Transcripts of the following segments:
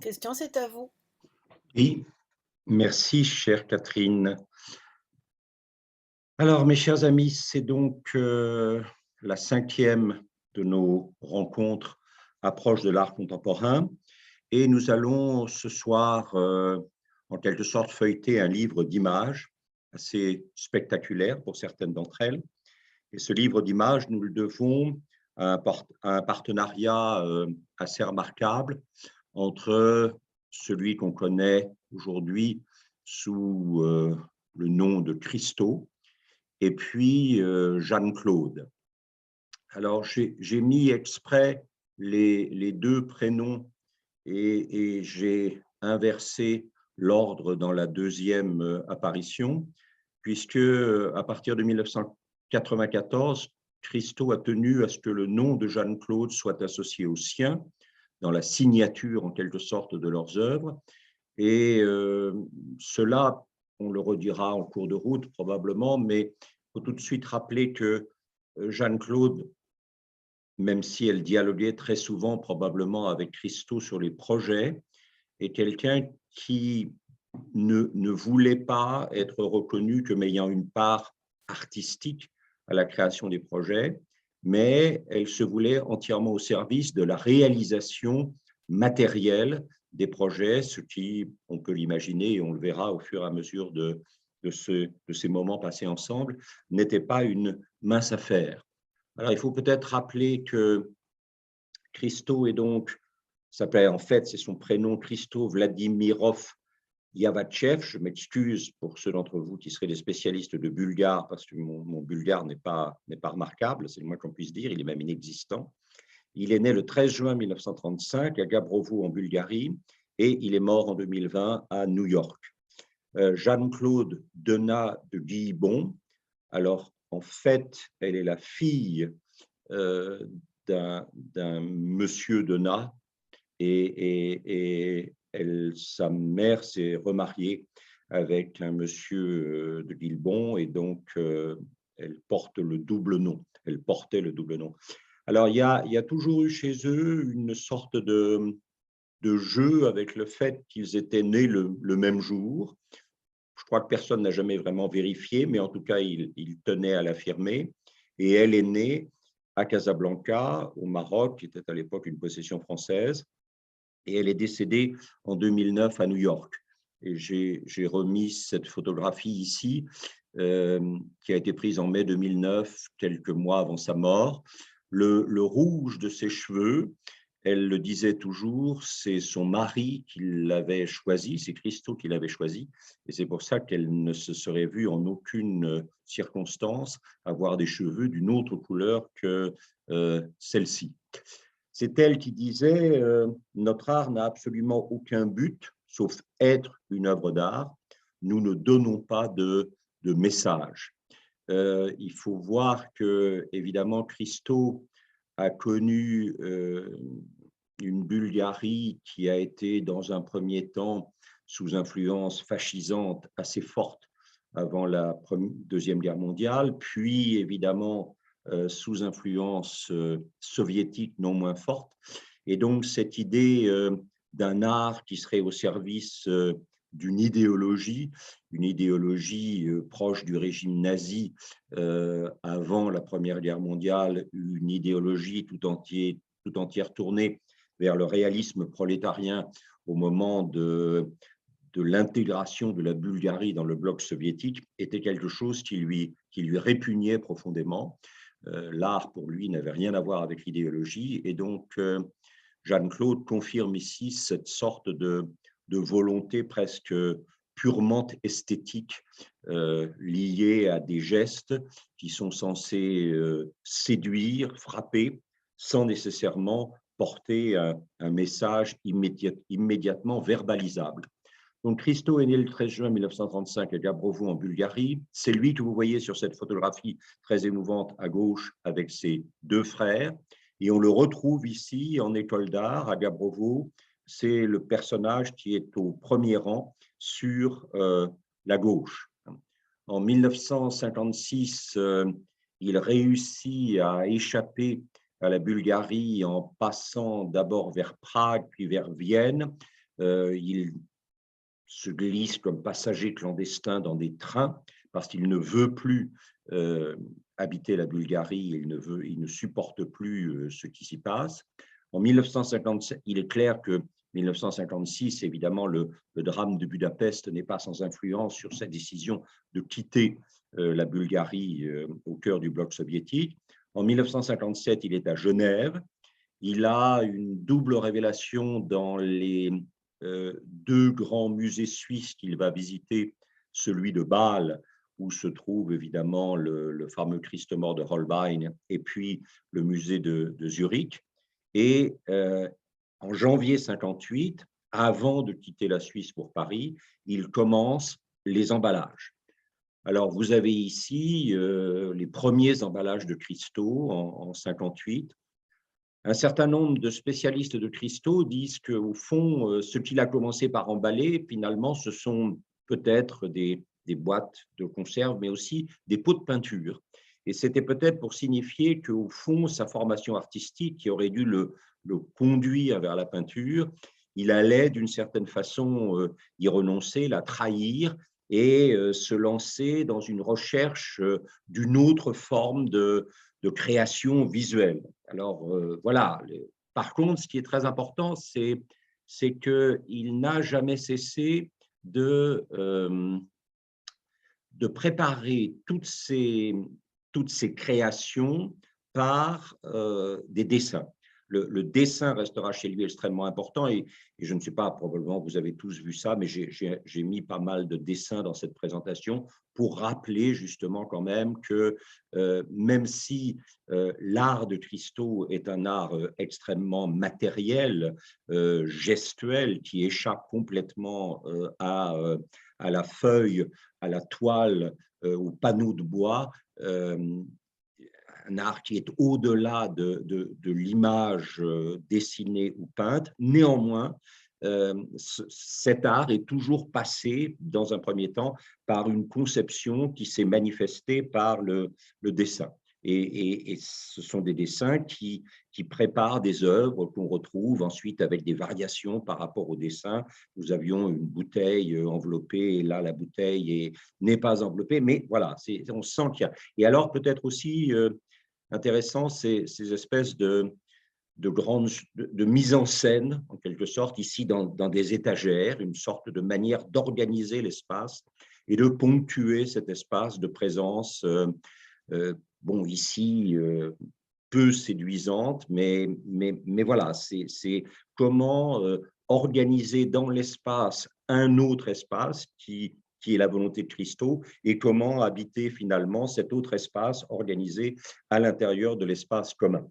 Christian, c'est à vous. Oui, merci, chère Catherine. Alors, mes chers amis, c'est donc la cinquième de nos rencontres approche de l'art contemporain et nous allons ce soir, en quelque sorte, feuilleter un livre d'images assez spectaculaire pour certaines d'entre elles. Et ce livre d'images, nous le devons à un partenariat assez remarquable entre celui qu'on connaît aujourd'hui sous le nom de Christo et puis Jeanne-Claude. Alors, j'ai mis exprès les deux prénoms et j'ai inversé l'ordre dans la deuxième apparition, puisque à partir de 1994, Christo a tenu à ce que le nom de Jeanne-Claude soit associé au sien, dans la signature en quelque sorte de leurs œuvres. Et cela, on le redira en cours de route probablement, mais il faut tout de suite rappeler que Jeanne-Claude, même si elle dialoguait très souvent probablement avec Christo sur les projets, est quelqu'un qui ne voulait pas être reconnu comme ayant une part artistique à la création des projets, mais elle se voulait entièrement au service de la réalisation matérielle des projets, ce qui, on peut l'imaginer et on le verra au fur et à mesure de ces moments passés ensemble, n'était pas une mince affaire. Alors, il faut peut-être rappeler que Christo est donc, s'appelait en fait, c'est son prénom, Christo Vladimirov Yavachev. Je m'excuse pour ceux d'entre vous qui seraient des spécialistes de bulgare, parce que mon bulgare n'est pas remarquable, c'est le moins qu'on puisse dire, il est même inexistant. Il est né le 13 juin 1935 à Gabrovo en Bulgarie et il est mort en 2020 à New York. Jeanne-Claude Denat de Guillebon, alors en fait, elle est la fille euh, d'un monsieur Denat et sa mère s'est remariée avec un monsieur de Guilbon et donc elle porte le double nom. Elle portait le double nom. Alors, il y a toujours eu chez eux une sorte de jeu avec le fait qu'ils étaient nés le même jour. Je crois que personne n'a jamais vraiment vérifié, mais en tout cas, il tenait à l'affirmer. Et elle est née à Casablanca, au Maroc, qui était à l'époque une possession française, et elle est décédée en 2009 à New York. Et j'ai remis cette photographie ici, qui a été prise en mai 2009, quelques mois avant sa mort. Le rouge de ses cheveux, elle le disait toujours, c'est son mari qui l'avait choisi, c'est Christo qui l'avait choisi, et c'est pour ça qu'elle ne se serait vue en aucune circonstance avoir des cheveux d'une autre couleur que celle-ci. C'est elle qui disait notre art n'a absolument aucun but, sauf être une œuvre d'art. Nous ne donnons pas de message. Il faut voir que, évidemment, Christo a connu une Bulgarie qui a été, dans un premier temps, sous influence fascisante assez forte avant la Deuxième Guerre mondiale, puis, évidemment, sous influence soviétique non moins forte. Et donc, cette idée d'un art qui serait au service d'une idéologie, une idéologie proche du régime nazi avant la Première Guerre mondiale, une idéologie tout entière tournée vers le réalisme prolétarien au moment de l'intégration de la Bulgarie dans le bloc soviétique, était quelque chose qui lui répugnait profondément. L'art, pour lui, n'avait rien à voir avec l'idéologie. Et donc, Jeanne-Claude confirme ici cette sorte de volonté presque purement esthétique liée à des gestes qui sont censés séduire, frapper, sans nécessairement porter un message immédiatement verbalisable. Donc, Christo est né le 13 juin 1935 à Gabrovo, en Bulgarie. C'est lui que vous voyez sur cette photographie très émouvante à gauche avec ses deux frères. Et on le retrouve ici en école d'art à Gabrovo. C'est le personnage qui est au premier rang sur la gauche. En 1956, il réussit à échapper à la Bulgarie en passant d'abord vers Prague, puis vers Vienne. Il se glisse comme passager clandestin dans des trains parce qu'il ne veut plus habiter la Bulgarie, il ne supporte plus ce qui s'y passe. En 1957, il est clair que 1956, évidemment, le drame de Budapest n'est pas sans influence sur sa décision de quitter la Bulgarie au cœur du bloc soviétique. En 1957, il est à Genève. Il a une double révélation dans les deux grands musées suisses qu'il va visiter, celui de Bâle, où se trouve évidemment le fameux Christ mort de Holbein, et puis le musée de Zurich. Et en janvier 1958, avant de quitter la Suisse pour Paris, il commence les emballages. Alors, vous avez ici les premiers emballages de cristaux en 1958. Un certain nombre de spécialistes de cristaux disent qu'au fond, ce qu'il a commencé par emballer, finalement, ce sont peut-être des boîtes de conserve, mais aussi des pots de peinture. Et c'était peut-être pour signifier qu'au fond, sa formation artistique, qui aurait dû le conduire vers la peinture, il allait d'une certaine façon y renoncer, la trahir et se lancer dans une recherche d'une autre forme de création visuelle. Alors, voilà. Par contre, ce qui est très important, c'est qu'il n'a jamais cessé de préparer toutes ces créations par des dessins. Le dessin restera chez lui extrêmement important et je ne sais pas, probablement vous avez tous vu ça, mais j'ai mis pas mal de dessins dans cette présentation pour rappeler justement quand même que même si l'art de cristaux est un art extrêmement matériel, gestuel, qui échappe complètement à la feuille, à la toile, au panneau de bois, un art qui est au-delà de l'image dessinée ou peinte. Néanmoins, cet art est toujours passé, dans un premier temps, par une conception qui s'est manifestée par le dessin. Et ce sont des dessins qui préparent des œuvres qu'on retrouve ensuite avec des variations par rapport au dessin. Nous avions une bouteille enveloppée, et là, la bouteille n'est pas enveloppée, mais voilà, on sent qu'il y a… Et alors, peut-être aussi intéressant, ces espèces de mise en scène, en quelque sorte, ici dans des étagères, une sorte de manière d'organiser l'espace et de ponctuer cet espace de présence, bon, ici, peu séduisante, mais voilà, c'est comment organiser dans l'espace un autre espace qui est la volonté de Christo, et comment habiter finalement cet autre espace organisé à l'intérieur de l'espace commun.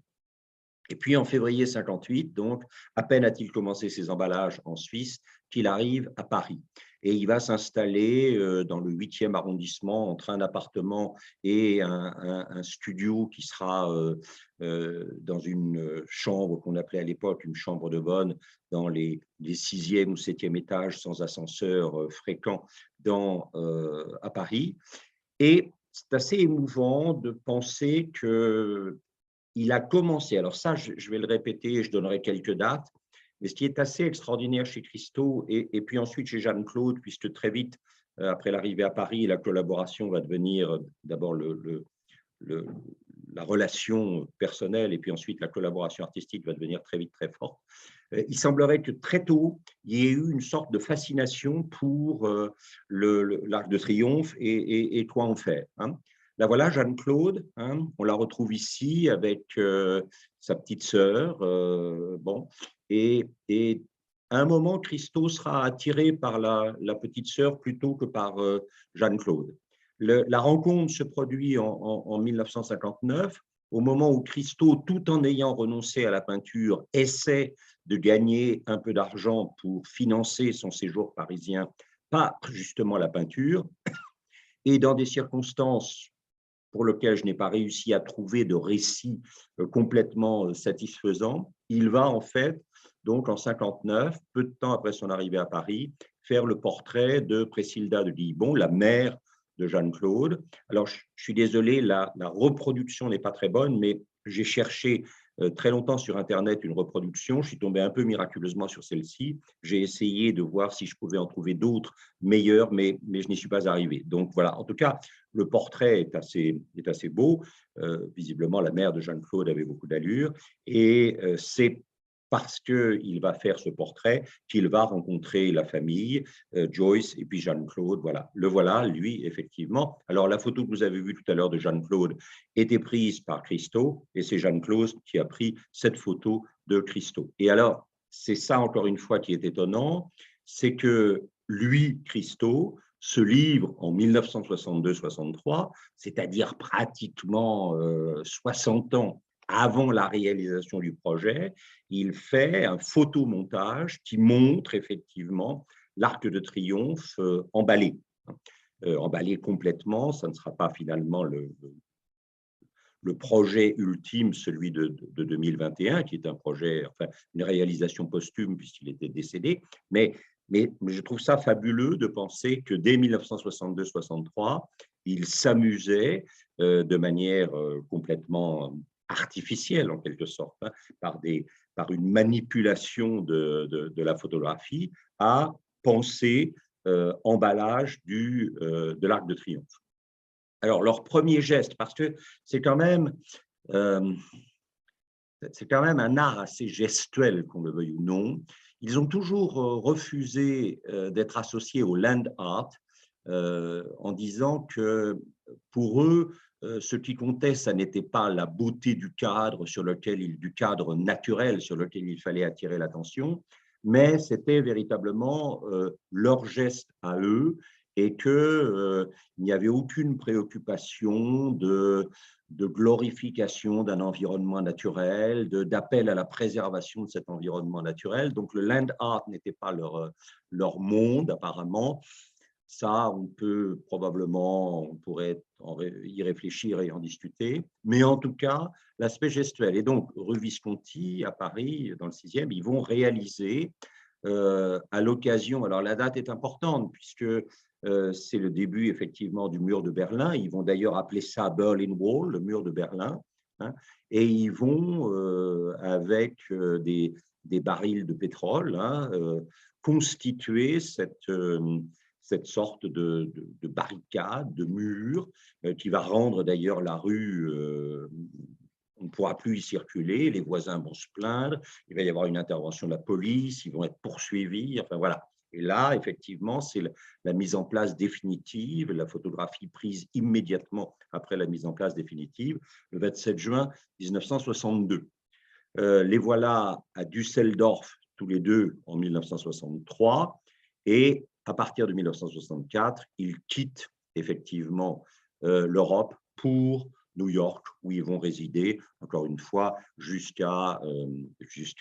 Et puis en février 1958, donc, à peine a-t-il commencé ses emballages en Suisse, qu'il arrive à Paris. Et il va s'installer dans le 8e arrondissement entre un appartement et un studio qui sera dans une chambre qu'on appelait à l'époque une chambre de bonne, dans les 6e ou 7e étages sans ascenseur fréquent à Paris. Et c'est assez émouvant de penser que il a commencé, alors ça, je vais le répéter, je donnerai quelques dates, mais ce qui est assez extraordinaire chez Christo, et puis ensuite chez Jeanne-Claude, puisque très vite, après l'arrivée à Paris, la collaboration va devenir d'abord la relation personnelle, et puis ensuite la collaboration artistique va devenir très vite très forte. Il semblerait que très tôt, il y ait eu une sorte de fascination pour l'Arc de Triomphe et quoi en faire, hein. La voilà, Jeanne-Claude, hein, on la retrouve ici avec sa petite sœur. Bon, et à un moment, Christo sera attiré par la petite sœur plutôt que par Jeanne-Claude. La rencontre se produit en 1959, au moment où Christo, tout en ayant renoncé à la peinture, essaie de gagner un peu d'argent pour financer son séjour parisien par justement la peinture, et dans des circonstances pour lequel je n'ai pas réussi à trouver de récit complètement satisfaisant, il va en fait, donc en 1959, peu de temps après son arrivée à Paris, faire le portrait de Pressilda de Guillebon, la mère de Jeanne-Claude. Alors, je suis désolé, la reproduction n'est pas très bonne, mais j'ai cherché très longtemps sur Internet une reproduction. Je suis tombé un peu miraculeusement sur celle-ci. J'ai essayé de voir si je pouvais en trouver d'autres meilleures, mais je n'y suis pas arrivé. Donc voilà, en tout cas, le portrait est assez beau. Visiblement, la mère de Jeanne-Claude avait beaucoup d'allure. Et c'est parce qu'il va faire ce portrait qu'il va rencontrer la famille, Joyce et puis Jeanne-Claude. Voilà, le voilà, lui, effectivement. Alors, la photo que vous avez vue tout à l'heure de Jeanne-Claude était prise par Christo, et c'est Jeanne-Claude qui a pris cette photo de Christo. Et alors, c'est ça, encore une fois, qui est étonnant, c'est que lui, Christo, se livre en 1962-63, c'est-à-dire pratiquement 60 ans avant la réalisation du projet. Il fait un photomontage qui montre effectivement l'Arc de Triomphe emballé. Emballé complètement, ça ne sera pas finalement le projet ultime, celui de 2021, qui est un projet, enfin, une réalisation posthume puisqu'il était décédé, mais je trouve ça fabuleux de penser que dès 1962-63, il s'amusait de manière complètement artificielle, en quelque sorte, hein, par une manipulation de la photographie, à penser emballage de l'Arc de Triomphe. Alors, leur premier geste, parce que c'est quand même euh, un art assez gestuel, qu'on le veuille ou non. Ils ont toujours refusé d'être associés au land art en disant que pour eux, ce qui comptait, ça n'était pas la beauté du cadre du cadre naturel sur lequel il fallait attirer l'attention, mais c'était véritablement leur geste à eux, et qu'il n'y avait aucune préoccupation de glorification d'un environnement naturel, d'appel à la préservation de cet environnement naturel. Donc le land art n'était pas leur monde apparemment. Ça, on pourrait y réfléchir et en discuter. Mais en tout cas, l'aspect gestuel. Et donc, rue Visconti, à Paris, dans le 6e, ils vont réaliser à l'occasion, alors la date est importante puisque c'est le début effectivement du mur de Berlin. Ils vont d'ailleurs appeler ça Berlin Wall, le mur de Berlin. Hein, et ils vont, avec des barils de pétrole, hein, constituer cette sorte de barricade, de mur, qui va rendre d'ailleurs la rue, on ne pourra plus y circuler, les voisins vont se plaindre, il va y avoir une intervention de la police, ils vont être poursuivis, enfin voilà. Et là, effectivement, c'est la mise en place définitive, la photographie prise immédiatement après la mise en place définitive, le 27 juin 1962. Les voilà à Düsseldorf, tous les deux, en 1963, et à partir de 1964, ils quittent effectivement l'Europe pour New York, où ils vont résider, encore une fois, jusqu'à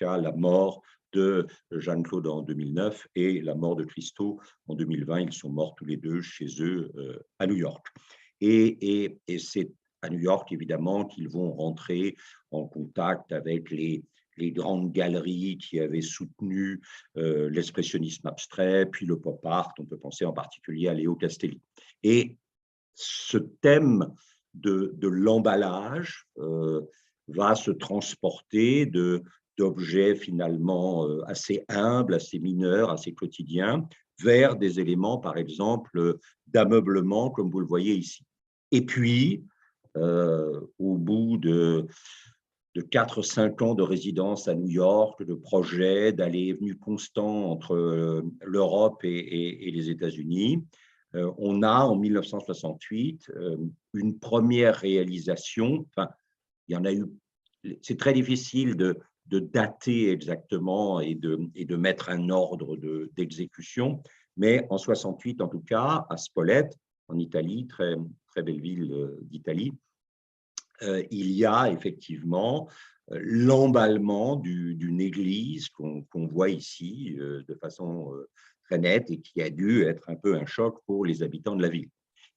la mort de Jeanne-Claude en 2009 et la mort de Christo en 2020. Ils sont morts tous les deux chez eux à New York. Et c'est à New York, évidemment, qu'ils vont rentrer en contact avec les grandes galeries qui avaient soutenu l'expressionnisme abstrait, puis le pop art. On peut penser en particulier à Léo Castelli. Et ce thème de l'emballage va se transporter d'objets finalement assez humbles, assez mineurs, assez quotidiens, vers des éléments, par exemple, d'ameublement, comme vous le voyez ici. Et puis, au bout de 4-5 ans de résidence à New York, de projets, d'allers et venues constants entre l'Europe et les États-Unis, on a en 1968 une première réalisation. Enfin, il y en a eu. C'est très difficile de dater exactement et de mettre un ordre d'exécution, mais en 68 en tout cas, à Spolète, en Italie, très, très belle ville d'Italie, il y a effectivement l'emballement d'une église qu'on voit ici de façon très nette et qui a dû être un peu un choc pour les habitants de la ville.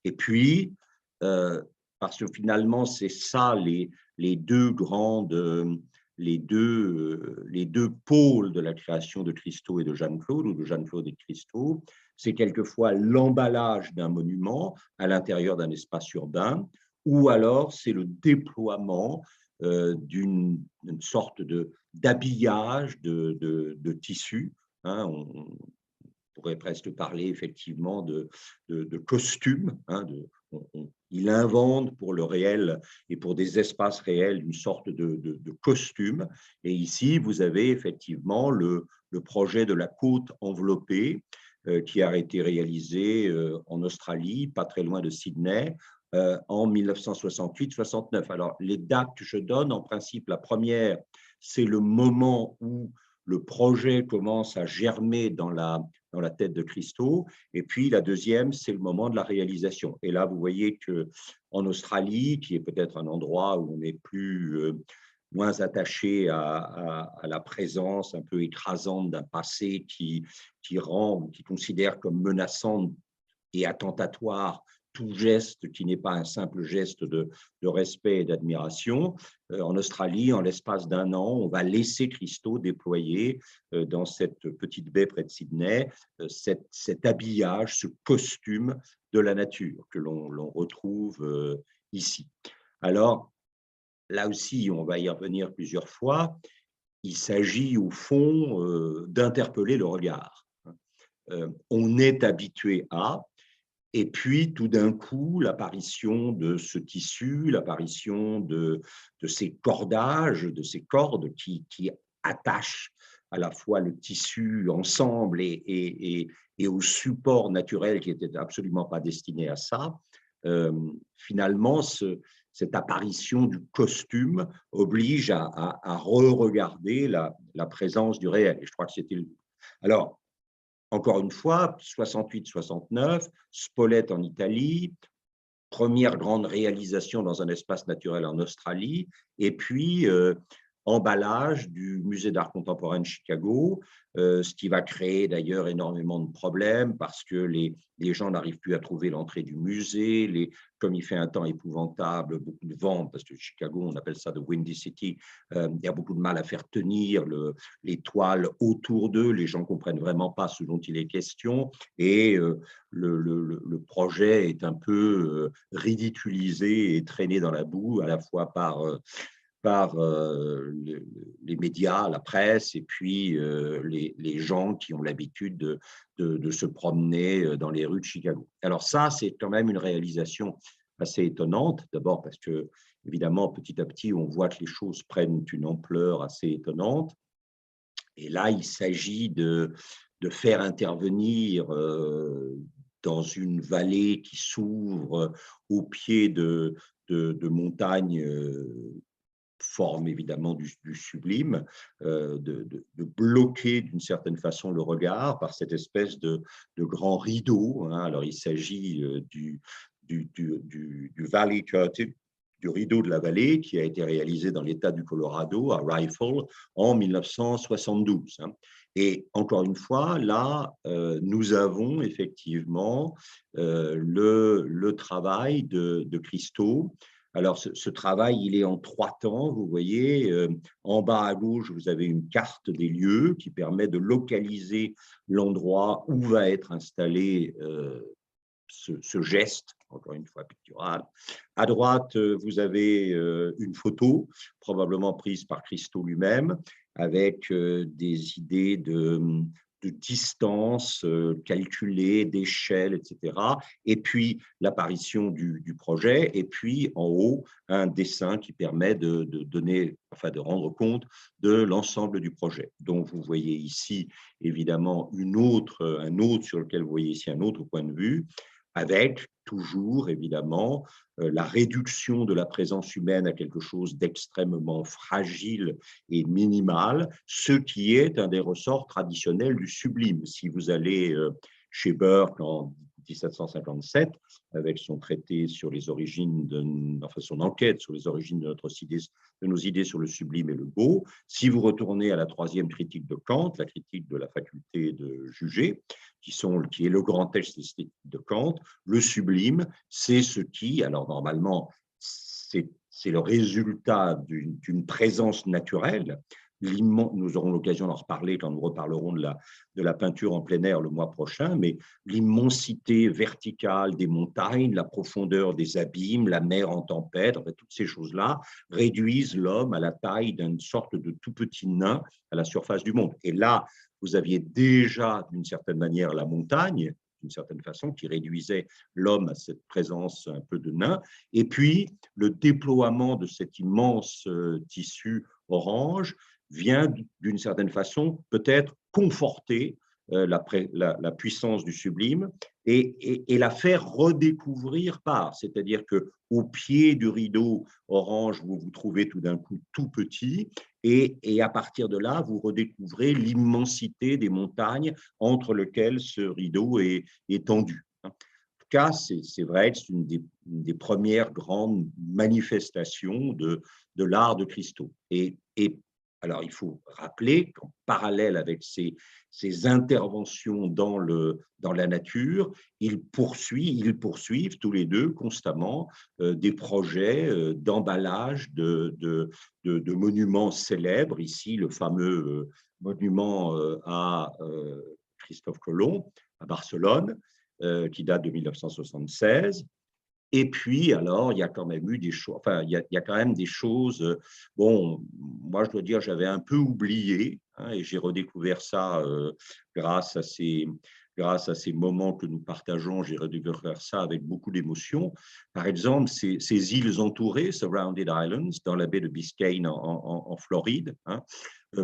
Et puis, parce que finalement, c'est ça les deux grandes, les deux pôles de la création de Christo et de Jeanne-Claude, ou de Jeanne-Claude et de Christo, c'est quelquefois l'emballage d'un monument à l'intérieur d'un espace urbain, ou alors c'est le déploiement d'une sorte d'habillage de tissu. Hein, on pourrait presque parler effectivement de costume. Hein, il invente pour le réel et pour des espaces réels une sorte de costume. Et ici, vous avez effectivement le projet de la côte enveloppée qui a été réalisé en Australie, pas très loin de Sydney, en 1968-69. Alors, les dates que je donne, en principe, la première, c'est le moment où le projet commence à germer dans la tête de Christo. Et puis, la deuxième, c'est le moment de la réalisation. Et là, vous voyez qu'en Australie, qui est peut-être un endroit où on est moins attaché à la présence un peu écrasante d'un passé qui considère comme menaçant et attentatoire tout geste qui n'est pas un simple geste de respect et d'admiration. En Australie, en l'espace d'un an, on va laisser Christo déployer dans cette petite baie près de Sydney cet habillage, ce costume de la nature que l'on retrouve ici. Alors, là aussi, on va y revenir plusieurs fois, il s'agit au fond d'interpeller le regard. On est habitué à, et puis, tout d'un coup, l'apparition de ce tissu, l'apparition de ces cordages, de ces cordes qui attachent à la fois le tissu ensemble et au support naturel qui n'était absolument pas destiné à ça, finalement, cette apparition du costume oblige à re-regarder la présence du réel. Et je crois que c'était… Alors, encore une fois, 68-69, Spolète en Italie, première grande réalisation dans un espace naturel en Australie, et puis emballage du Musée d'art contemporain de Chicago, ce qui va créer d'ailleurs énormément de problèmes parce que les gens n'arrivent plus à trouver l'entrée du musée, comme il fait un temps épouvantable, beaucoup de vent, parce que Chicago, on appelle ça the Windy City, il y a beaucoup de mal à faire tenir les toiles autour d'eux, les gens ne comprennent vraiment pas ce dont il est question, et le projet est un peu ridiculisé et traîné dans la boue, à la fois par les médias, la presse, et puis les gens qui ont l'habitude de se promener dans les rues de Chicago. Alors ça, c'est quand même une réalisation assez étonnante, d'abord parce que, évidemment, petit à petit, on voit que les choses prennent une ampleur assez étonnante. Et là, il s'agit de faire intervenir dans une vallée qui s'ouvre au pied de montagnes forme évidemment du sublime, de bloquer d'une certaine façon le regard par cette espèce de grand rideau. Hein. Alors, il s'agit du Valley Curtain, du rideau de la vallée, qui a été réalisé dans l'État du Colorado, à Rifle, en 1972. Hein. Et encore une fois, là, nous avons effectivement le travail de Christo. Alors, ce travail, il est en 3 temps, vous voyez. En bas à gauche, vous avez une carte des lieux qui permet de localiser l'endroit où va être installé ce geste, encore une fois pictural. À droite, vous avez une photo, probablement prise par Christo lui-même, avec des idées de distance calculée, d'échelle, etc. Et puis l'apparition du projet, et puis en haut, un dessin qui permet de rendre compte de l'ensemble du projet. Donc vous voyez ici, évidemment, sur lequel vous voyez ici un autre point de vue, avec toujours, évidemment, la réduction de la présence humaine à quelque chose d'extrêmement fragile et minimal, ce qui est un des ressorts traditionnels du sublime. Si vous allez chez Burke en 1757, avec son traité sur les origines, son enquête sur les origines de nos idées sur le sublime et le beau, si vous retournez à la 3e critique de Kant, la critique de la faculté de juger, qui est le grand texte esthétique de Kant, le sublime, c'est ce qui, alors normalement, c'est le résultat d'une présence naturelle, nous aurons l'occasion d'en reparler quand nous reparlerons de la peinture en plein air le mois prochain, mais l'immensité verticale des montagnes, la profondeur des abîmes, la mer en tempête, en fait, toutes ces choses-là réduisent l'homme à la taille d'une sorte de tout petit nain à la surface du monde. Et là, vous aviez déjà, d'une certaine manière, la montagne, d'une certaine façon, qui réduisait l'homme à cette présence un peu de nain, et puis le déploiement de cet immense tissu orange vient d'une certaine façon peut-être conforter la puissance du sublime et la faire redécouvrir par, c'est-à-dire qu'au pied du rideau orange, vous vous trouvez tout d'un coup tout petit, et à partir de là, vous redécouvrez l'immensité des montagnes entre lesquelles ce rideau est tendu. En tout cas, c'est vrai que c'est une des premières grandes manifestations de l'art de Christo. Et alors, il faut rappeler qu'en parallèle avec ces interventions dans la nature, ils poursuivent tous les deux constamment des projets d'emballage de monuments célèbres. Ici, le fameux monument à Christophe Colomb, à Barcelone, qui date de 1976. Et puis, alors, il y a quand même eu des choses, enfin, il y a quand même des choses, bon, moi, je dois dire, j'avais un peu oublié, hein, et j'ai redécouvert ça grâce à ces moments que nous partageons, j'ai redécouvert ça avec beaucoup d'émotion. Par exemple, ces îles entourées, Surrounded Islands, dans la baie de Biscayne en Floride, hein,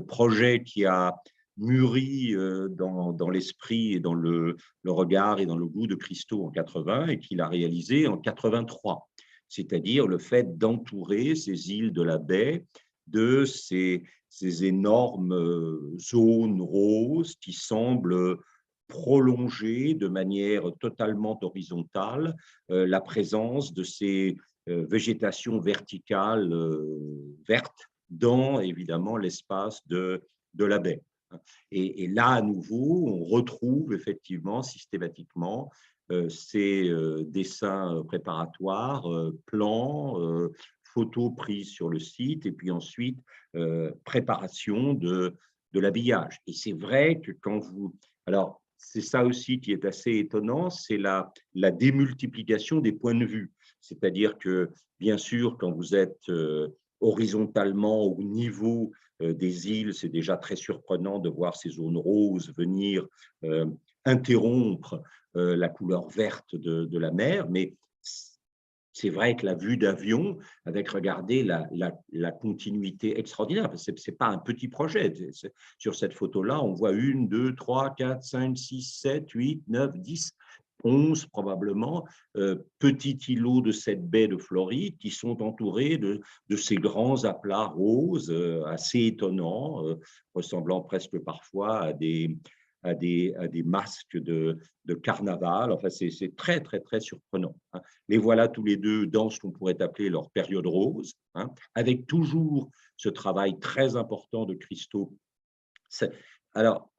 projet qui a mûri dans l'esprit et dans le regard et dans le goût de Christo en 80 et qu'il a réalisé en 83, c'est-à-dire le fait d'entourer ces îles de la baie de ces énormes zones roses qui semblent prolonger de manière totalement horizontale la présence de ces végétations verticales vertes dans évidemment l'espace de la baie. Et là, à nouveau, on retrouve effectivement systématiquement ces dessins préparatoires, plans, photos prises sur le site, et puis ensuite préparation de l'habillage. Et c'est vrai que quand vous... Alors, c'est ça aussi qui est assez étonnant, c'est la démultiplication des points de vue. C'est-à-dire que, bien sûr, quand vous êtes horizontalement au niveau des îles, c'est déjà très surprenant de voir ces zones roses venir interrompre la couleur verte de la mer, mais c'est vrai que la vue d'avion, avec, regardez, la continuité extraordinaire, ce n'est pas un petit projet. Sur cette photo-là, on voit 1, 2, 3, 4, 5, 6, 7, 8, 9, 10, 11 probablement, petits îlots de cette baie de Floride qui sont entourés de ces grands aplats roses assez étonnants, ressemblant presque parfois à des masques de carnaval. Enfin, c'est très, très, très surprenant. Hein. Les voilà tous les deux dans ce qu'on pourrait appeler leur période rose, hein, avec toujours ce travail très important de Christo. Alors,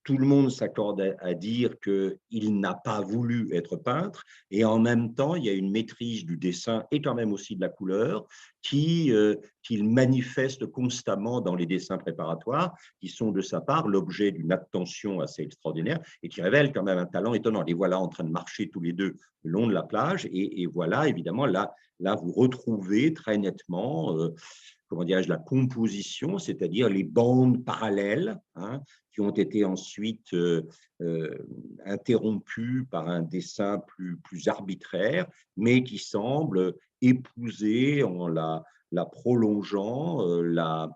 tout le monde s'accorde à dire qu'il n'a pas voulu être peintre, et en même temps, il y a une maîtrise du dessin et quand même aussi de la couleur qu'il manifeste constamment dans les dessins préparatoires, qui sont de sa part l'objet d'une attention assez extraordinaire et qui révèlent quand même un talent étonnant. Les voilà en train de marcher tous les deux le long de la plage, et voilà, évidemment, là vous retrouvez très nettement comment dirais-je, la composition, c'est-à-dire les bandes parallèles, hein, qui ont été ensuite interrompues par un dessin plus arbitraire, mais qui semble épouser en la prolongeant la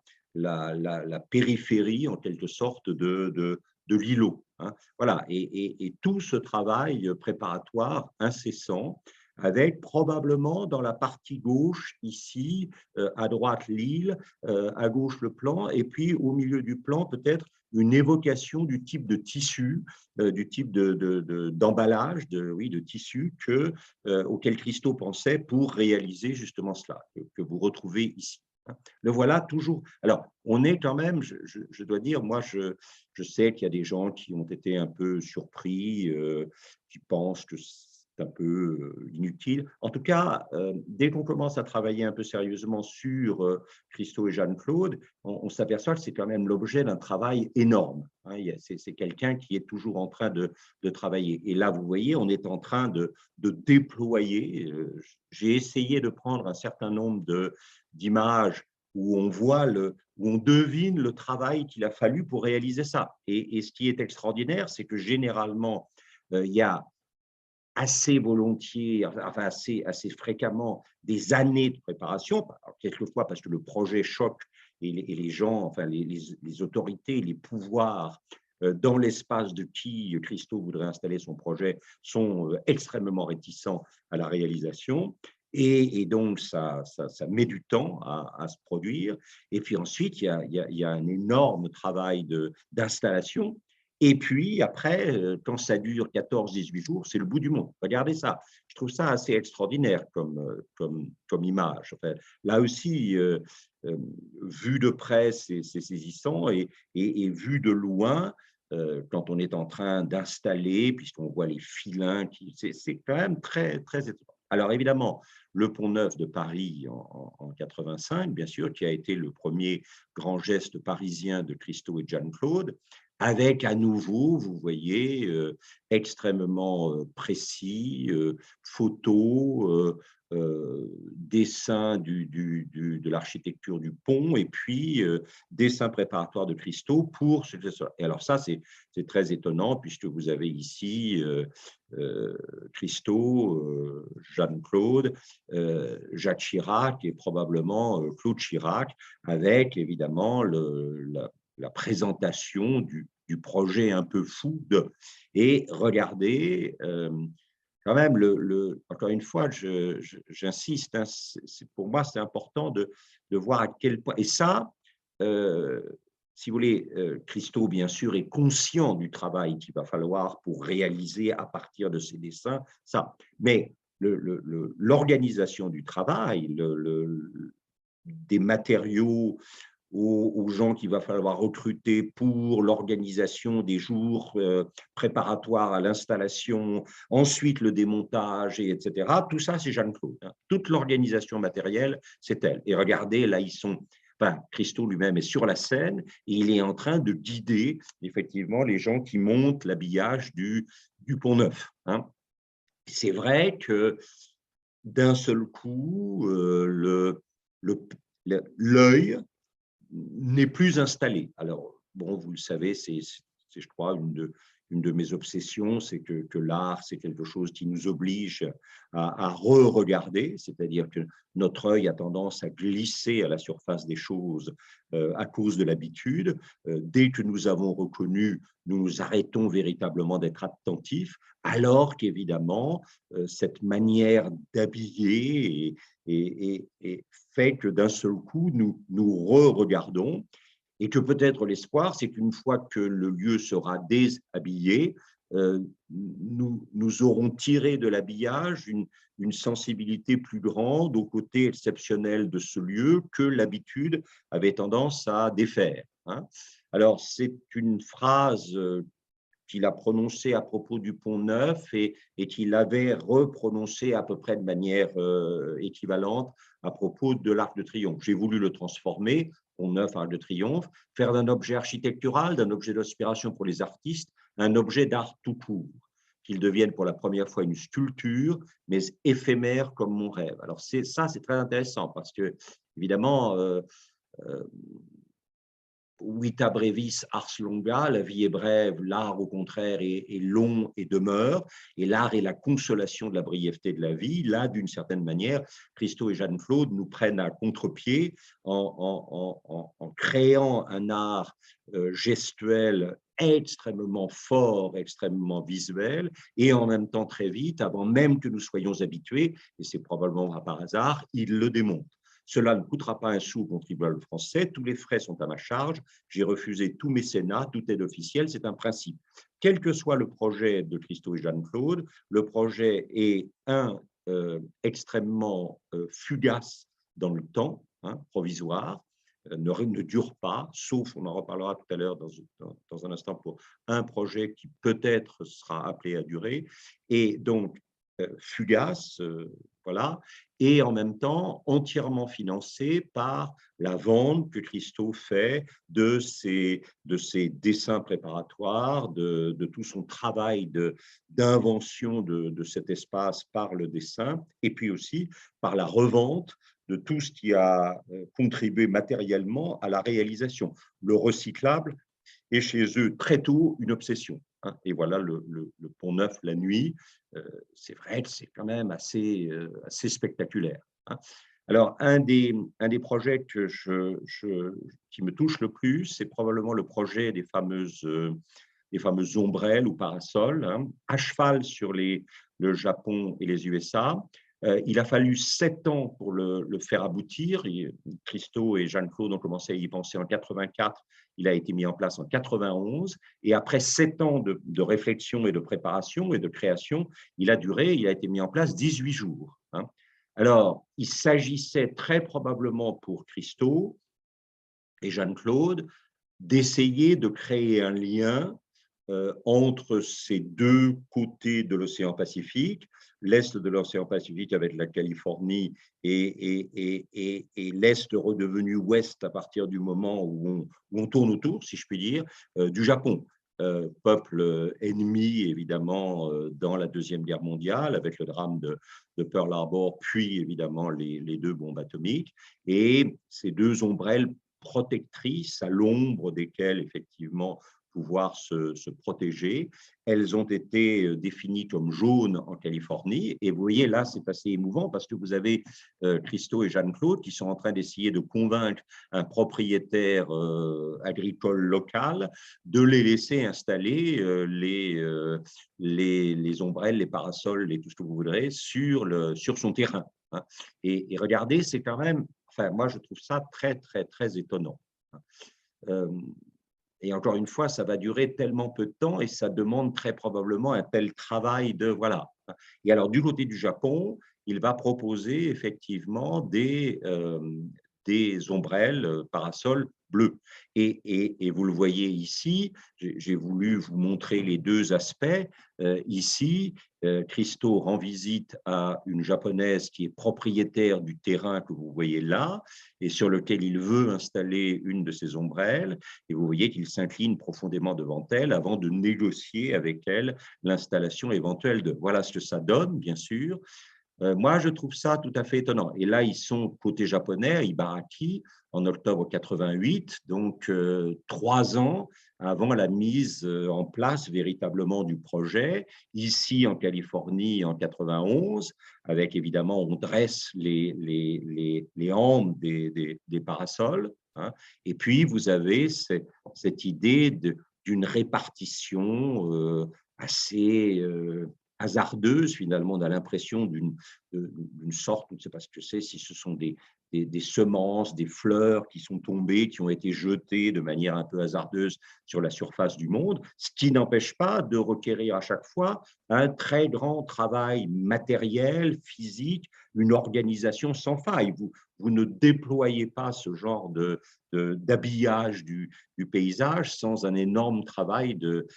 périphérie, en quelque sorte, de l'îlot. Hein. Voilà, et tout ce travail préparatoire incessant, avec probablement dans la partie gauche, ici, à droite l'île, à gauche le plan, et puis au milieu du plan, peut-être une évocation du type de tissu, du type d'emballage, de tissu auquel Christo pensait pour réaliser justement cela, que vous retrouvez ici. Le voilà toujours. Alors, on est quand même, je dois dire, moi, je sais qu'il y a des gens qui ont été un peu surpris, qui pensent que c'est un peu inutile. En tout cas, dès qu'on commence à travailler un peu sérieusement sur Christo et Jeanne-Claude, on s'aperçoit que c'est quand même l'objet d'un travail énorme. Hein. C'est quelqu'un qui est toujours en train de travailler. Et là, vous voyez, on est en train de déployer. J'ai essayé de prendre un certain nombre d'images où on voit où on devine le travail qu'il a fallu pour réaliser ça. Et ce qui est extraordinaire, c'est que généralement, il y a assez volontiers, enfin assez fréquemment, des années de préparation, quelquefois parce que le projet choque et les gens, enfin les autorités, les pouvoirs dans l'espace de qui Christo voudrait installer son projet sont extrêmement réticents à la réalisation. Et donc, ça met du temps à se produire. Et puis ensuite, il y a un énorme travail d'installation. Et puis après, quand ça dure 14-18 jours, c'est le bout du monde. Regardez ça. Je trouve ça assez extraordinaire comme image. Enfin, là aussi, vu de près, c'est saisissant et vu de loin, quand on est en train d'installer, puisqu'on voit les filins, c'est quand même très, très étonnant. Alors évidemment, le Pont Neuf de Paris en 85, bien sûr, qui a été le premier grand geste parisien de Christo et Jeanne-Claude, avec à nouveau, vous voyez, extrêmement précis, photos, dessins de l'architecture du pont et puis dessins préparatoires de Christo pour ce que ça. Et alors ça, c'est très étonnant puisque vous avez ici Christo, Jeanne-Claude, Jacques Chirac et probablement Claude Chirac, avec évidemment la présentation du projet un peu fou de. Et regardez, quand même, encore une fois, j'insiste, hein, pour moi, c'est important de voir à quel point. Et ça, si vous voulez, Christo, bien sûr, est conscient du travail qu'il va falloir pour réaliser à partir de ses dessins, ça. Mais l'organisation du travail, des matériaux aux gens qu'il va falloir recruter pour l'organisation des jours préparatoires à l'installation, ensuite le démontage, etc. Tout ça, c'est Jeanne-Claude. Hein. Toute l'organisation matérielle, c'est elle. Et regardez, là, enfin, Christo lui-même est sur la scène et il est en train de guider effectivement les gens qui montent l'habillage du Pont-Neuf. Hein. C'est vrai que d'un seul coup, l'œil n'est plus installé. Alors, bon, vous le savez, c'est je crois, une de mes obsessions, c'est que l'art, c'est quelque chose qui nous oblige à re-regarder, c'est-à-dire que notre œil a tendance à glisser à la surface des choses à cause de l'habitude. Dès que nous avons reconnu, nous nous arrêtons véritablement d'être attentifs, alors qu'évidemment, cette manière d'habiller et fait que d'un seul coup, nous re-regardons et que peut-être l'espoir, c'est qu'une fois que le lieu sera déshabillé, nous aurons tiré de l'habillage une sensibilité plus grande au côté exceptionnel de ce lieu que l'habitude avait tendance à défaire. Hein. Alors, c'est une phrase qu'il a prononcée à propos du Pont Neuf et qu'il avait reprononcée à peu près de manière équivalente à propos de l'Arc de Triomphe. J'ai voulu le transformer, Pont Neuf, Arc de Triomphe, faire d'un objet architectural, d'un objet d'inspiration pour les artistes, un objet d'art tout court, qu'il devienne pour la première fois une sculpture, mais éphémère comme mon rêve. Alors ça, c'est très intéressant parce que, évidemment, vita brevis ars longa, la vie est brève, l'art au contraire est long et demeure, et l'art est la consolation de la brièveté de la vie. Là, d'une certaine manière, Christo et Jeanne-Claude nous prennent à contre-pied en créant un art gestuel extrêmement fort, extrêmement visuel, et en même temps très vite, avant même que nous soyons habitués, et c'est probablement par hasard, ils le démontrent. Cela ne coûtera pas un sou au contribuable français, tous les frais sont à ma charge, j'ai refusé tout mécénat, tout aide officielle, c'est un principe. Quel que soit le projet de Christo et Jeanne-Claude, le projet est extrêmement fugace dans le temps, hein, provisoire, ne dure pas, sauf, on en reparlera tout à l'heure dans un instant, pour un projet qui peut-être sera appelé à durer. Et donc, fugace, voilà, et en même temps entièrement financé par la vente que Christo fait de ses dessins préparatoires, de tout son travail d'invention de cet espace par le dessin, et puis aussi par la revente de tout ce qui a contribué matériellement à la réalisation. Le recyclable est chez eux très tôt une obsession. Hein. Et voilà le Pont Neuf la nuit. C'est vrai que c'est quand même assez spectaculaire. Hein. Alors, un des projets qui me touche le plus, c'est probablement le projet des fameuses ombrelles ou parasols, hein, à cheval sur le Japon et les USA. Il a fallu 7 ans pour le faire aboutir. Christo et Jeanne-Claude ont commencé à y penser en 84. Il a été mis en place en 91. Et après 7 ans de réflexion et de préparation et de création, il a été mis en place 18 jours. Hein. Alors, il s'agissait très probablement pour Christo et Jeanne-Claude d'essayer de créer un lien entre ces deux côtés de l'océan Pacifique, l'est de l'océan Pacifique avec la Californie et l'est redevenu ouest à partir du moment où on tourne autour, si je puis dire, du Japon. Peuple ennemi, évidemment, dans la Deuxième Guerre mondiale, avec le drame de Pearl Harbor, puis évidemment les deux bombes atomiques, et ces deux ombrelles protectrices à l'ombre desquelles, effectivement, pouvoir se protéger. Elles ont été définies comme jaunes en Californie. Et vous voyez, là, c'est assez émouvant parce que vous avez Christo et Jeanne-Claude qui sont en train d'essayer de convaincre un propriétaire agricole local de les laisser installer les ombrelles, les parasols et tout ce que vous voudrez sur son terrain. Hein. Et regardez, c'est quand même, enfin, moi, je trouve ça très, très, très étonnant. Et encore une fois, ça va durer tellement peu de temps et ça demande très probablement un tel travail de voilà. Et alors, du côté du Japon, il va proposer effectivement des ombrelles, parasols bleus. Et vous le voyez ici, j'ai voulu vous montrer les deux aspects. Ici, Christo rend visite à une japonaise qui est propriétaire du terrain que vous voyez là et sur lequel il veut installer une de ses ombrelles. Et vous voyez qu'il s'incline profondément devant elle avant de négocier avec elle l'installation éventuelle de. Voilà ce que ça donne, bien sûr. Moi, je trouve ça tout à fait étonnant. Et là, ils sont côté japonais, à Ibaraki, en octobre 88, donc 3 ans avant la mise en place véritablement du projet. Ici, en Californie, en 91, avec évidemment, on dresse les ambres des parasols. Hein, et puis, vous avez cette idée d'une répartition assez hasardeuse, finalement. On a l'impression d'une sorte, on ne sait pas ce que c'est, si ce sont des semences, des fleurs qui sont tombées, qui ont été jetées de manière un peu hasardeuse sur la surface du monde, ce qui n'empêche pas de requérir à chaque fois un très grand travail matériel, physique, une organisation sans faille. Vous ne déployez pas ce genre d'habillage du paysage sans un énorme travail de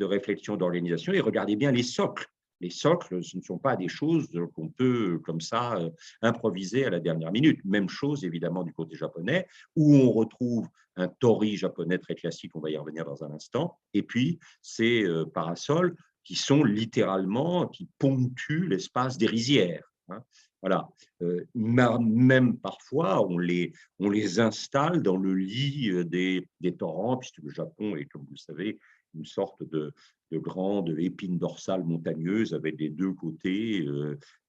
réflexion, d'organisation. Et regardez bien les socles. Les socles, ce ne sont pas des choses qu'on peut, comme ça, improviser à la dernière minute. Même chose, évidemment, du côté japonais, où on retrouve un tori japonais très classique, on va y revenir dans un instant, et puis ces parasols qui sont littéralement, qui ponctuent l'espace des rizières. Hein. Voilà. Même parfois, on les installe dans le lit des torrents, puisque le Japon est, comme vous le savez, une sorte de grande épine dorsale montagneuse avec des deux côtés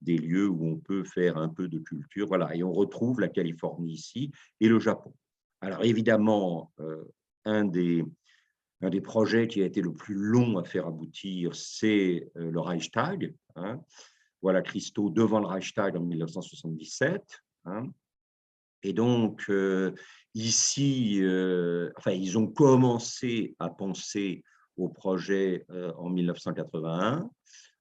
des lieux où on peut faire un peu de culture. Voilà. Et on retrouve la Californie ici et le Japon. Alors évidemment, un des projets qui a été le plus long à faire aboutir, c'est le Reichstag. Hein. Voilà Christo devant le Reichstag en 1977. Hein. Et donc, ici, enfin, ils ont commencé à penser au projet en 1981.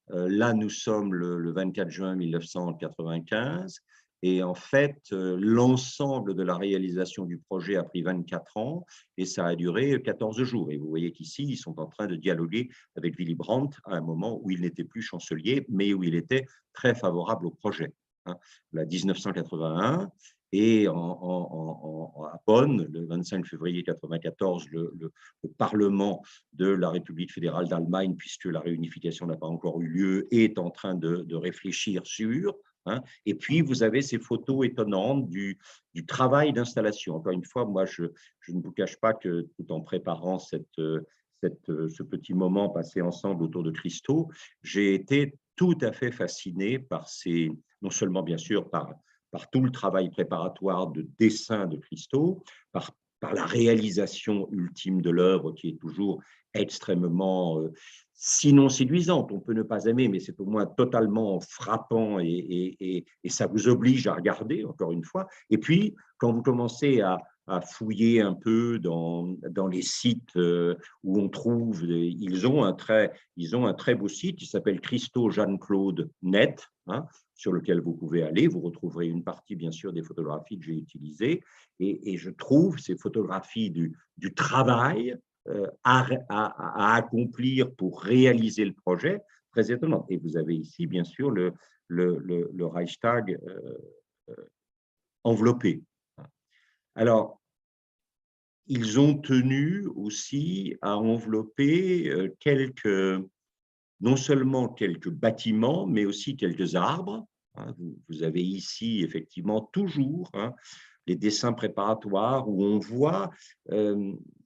Là, nous sommes le 24 juin 1995. Et en fait, l'ensemble de la réalisation du projet a pris 24 ans et ça a duré 14 jours. Et vous voyez qu'ici, ils sont en train de dialoguer avec Willy Brandt à un moment où il n'était plus chancelier, mais où il était très favorable au projet. La 1981, et à Bonn, le 25 février 1994, le Parlement de la République fédérale d'Allemagne, puisque la réunification n'a pas encore eu lieu, est en train de réfléchir sur. Et puis, vous avez ces photos étonnantes du travail d'installation. Encore une fois, moi, je ne vous cache pas que tout en préparant ce petit moment passé ensemble autour de Christo, j'ai été tout à fait fasciné par non seulement bien sûr par tout le travail préparatoire de dessin de Christo, par la réalisation ultime de l'œuvre qui est toujours extrêmement, sinon séduisante, on peut ne pas aimer, mais c'est au moins totalement frappant et ça vous oblige à regarder, encore une fois. Et puis, quand vous commencez à fouiller un peu dans les sites où on trouve, ils ont un très beau site, il s'appelle Christo Jeanne-Claude Net, sur lequel vous pouvez aller. Vous retrouverez une partie, bien sûr, des photographies que j'ai utilisées. Et je trouve ces photographies du travail à accomplir pour réaliser le projet très étonnantes. Et vous avez ici, bien sûr, le Reichstag enveloppé. Alors, ils ont tenu aussi à envelopper non seulement quelques bâtiments, mais aussi quelques arbres. Vous avez ici, effectivement, toujours les dessins préparatoires où on voit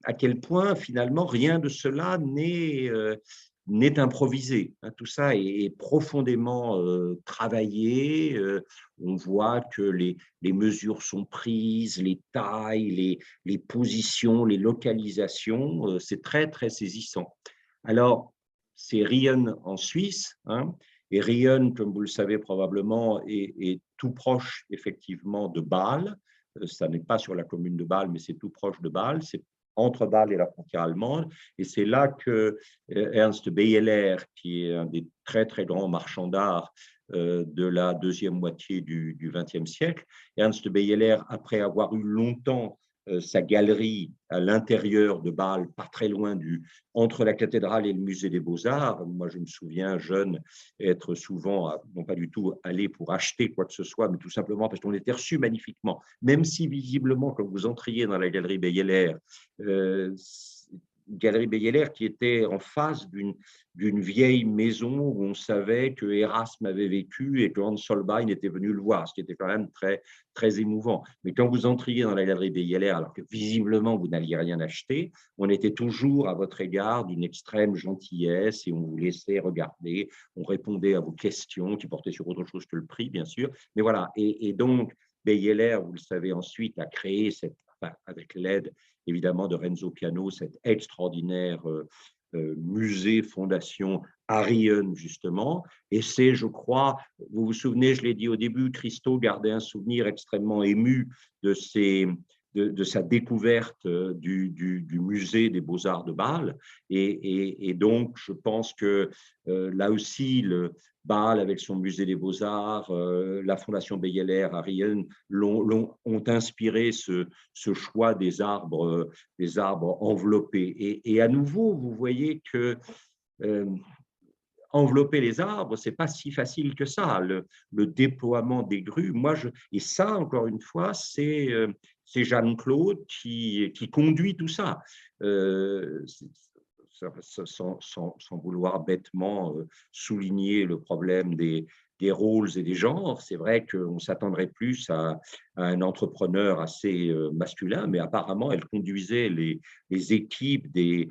à quel point, finalement, rien de cela n'est improvisé. Tout ça est profondément travaillé. On voit que les mesures sont prises, les tailles, les positions, les localisations. C'est très, très saisissant. Alors, c'est Rion en Suisse, et Rion, comme vous le savez probablement, est tout proche effectivement de Bâle. Ça n'est pas sur la commune de Bâle, mais c'est tout proche de Bâle. C'est entre Bâle et la frontière allemande. Et c'est là que Ernst Beyeler, qui est un des très, très grands marchands d'art de la deuxième moitié du XXe siècle, Ernst Beyeler, après avoir eu longtemps sa galerie à l'intérieur de Bâle, pas très loin entre la cathédrale et le musée des Beaux-Arts. Moi, je me souviens, jeune, être souvent, non pas du tout allé pour acheter quoi que ce soit, mais tout simplement parce qu'on était reçu magnifiquement. Même si, visiblement, quand vous entriez dans la galerie Beyeler, Galerie Beyeler qui était en face d'une vieille maison où on savait que Erasme avait vécu et que Hans Holbein était venu le voir, ce qui était quand même très, très émouvant. Mais quand vous entriez dans la Galerie Beyeler, alors que visiblement vous n'alliez rien acheter, on était toujours à votre égard d'une extrême gentillesse et on vous laissait regarder, on répondait à vos questions qui portaient sur autre chose que le prix, bien sûr. Mais voilà, et donc Beyeler, vous le savez ensuite, a créé avec l'aide évidemment de Renzo Piano, cet extraordinaire musée, fondation Arion, justement. Et c'est, je crois, vous vous souvenez, je l'ai dit au début, Christo gardait un souvenir extrêmement ému de sa découverte du musée des Beaux-Arts de Bâle. Et donc, je pense que là aussi, Bâle, avec son musée des Beaux-Arts, la Fondation Beyeler à Rion, ont inspiré ce choix des arbres enveloppés. Et à nouveau, vous voyez que envelopper les arbres, ce n'est pas si facile que ça. Le déploiement des grues, et ça, encore une fois, c'est Jeanne-Claude qui conduit tout ça. Sans vouloir bêtement souligner le problème des rôles et des genres, c'est vrai qu'on s'attendrait plus à un entrepreneur assez masculin, mais apparemment, elle conduisait les équipes des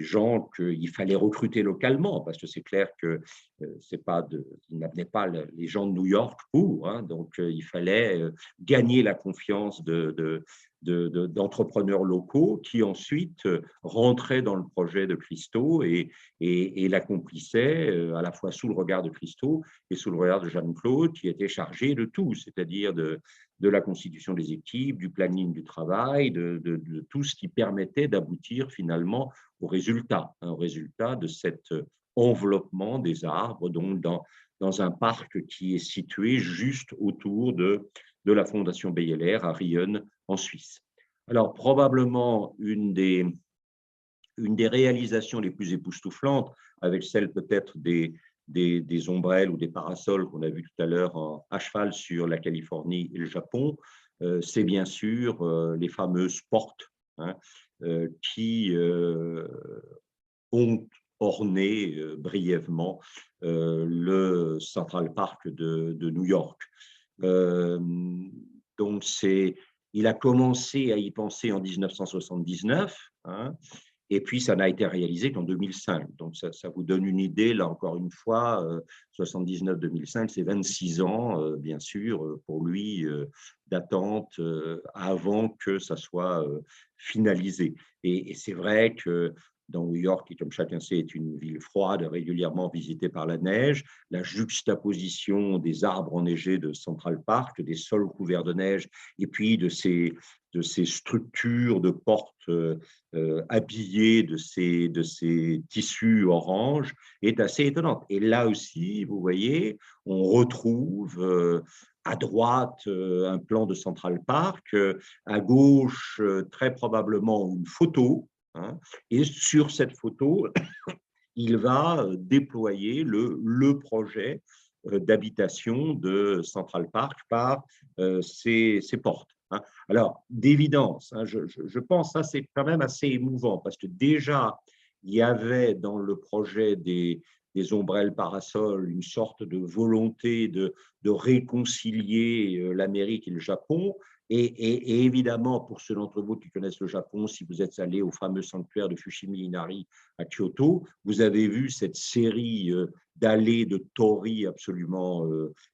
gens qu'il fallait recruter localement, parce que c'est clair que ils n'amenaient pas les gens de New York pour, donc il fallait gagner la confiance d'entrepreneurs locaux qui ensuite rentraient dans le projet de Christo et l'accomplissaient à la fois sous le regard de Christo et sous le regard de Jeanne-Claude, qui était chargé de tout, c'est-à-dire de la constitution des équipes, du planning du travail, de tout ce qui permettait d'aboutir finalement au résultat de cet enveloppement des arbres, donc dans un parc qui est situé juste autour de la Fondation Beyeler à Rion, en Suisse. Alors, probablement une des réalisations les plus époustouflantes, avec celle peut-être des ombrelles ou des parasols qu'on a vu tout à l'heure à cheval sur la Californie et le Japon, c'est bien sûr les fameuses portes, hein, qui ont orné brièvement le Central Park de New York. Euh, donc, il a commencé à y penser en 1979, hein, et puis ça n'a été réalisé qu'en 2005. Donc, ça vous donne une idée, là encore une fois, 79-2005, c'est 26 ans, bien sûr, pour lui, d'attente avant que ça soit finalisé. Et c'est vrai que dans New York, qui, comme chacun sait, est une ville froide, régulièrement visitée par la neige, la juxtaposition des arbres enneigés de Central Park, des sols couverts de neige, et puis de ces structures de portes habillées de ces tissus orange, est assez étonnante. Et là aussi, vous voyez, on retrouve à droite un plan de Central Park, à gauche très probablement une photo, hein, et sur cette photo, il va déployer le projet d'habitation de Central Park par ces portes, hein. Alors, d'évidence, hein, je pense que ça, c'est quand même assez émouvant parce que déjà, il y avait dans le projet des ombrelles parasols une sorte de volonté de réconcilier l'Amérique et le Japon. Et évidemment, pour ceux d'entre vous qui connaissent le Japon, si vous êtes allé au fameux sanctuaire de Fushimi Inari à Kyoto, vous avez vu cette série d'allées de torii absolument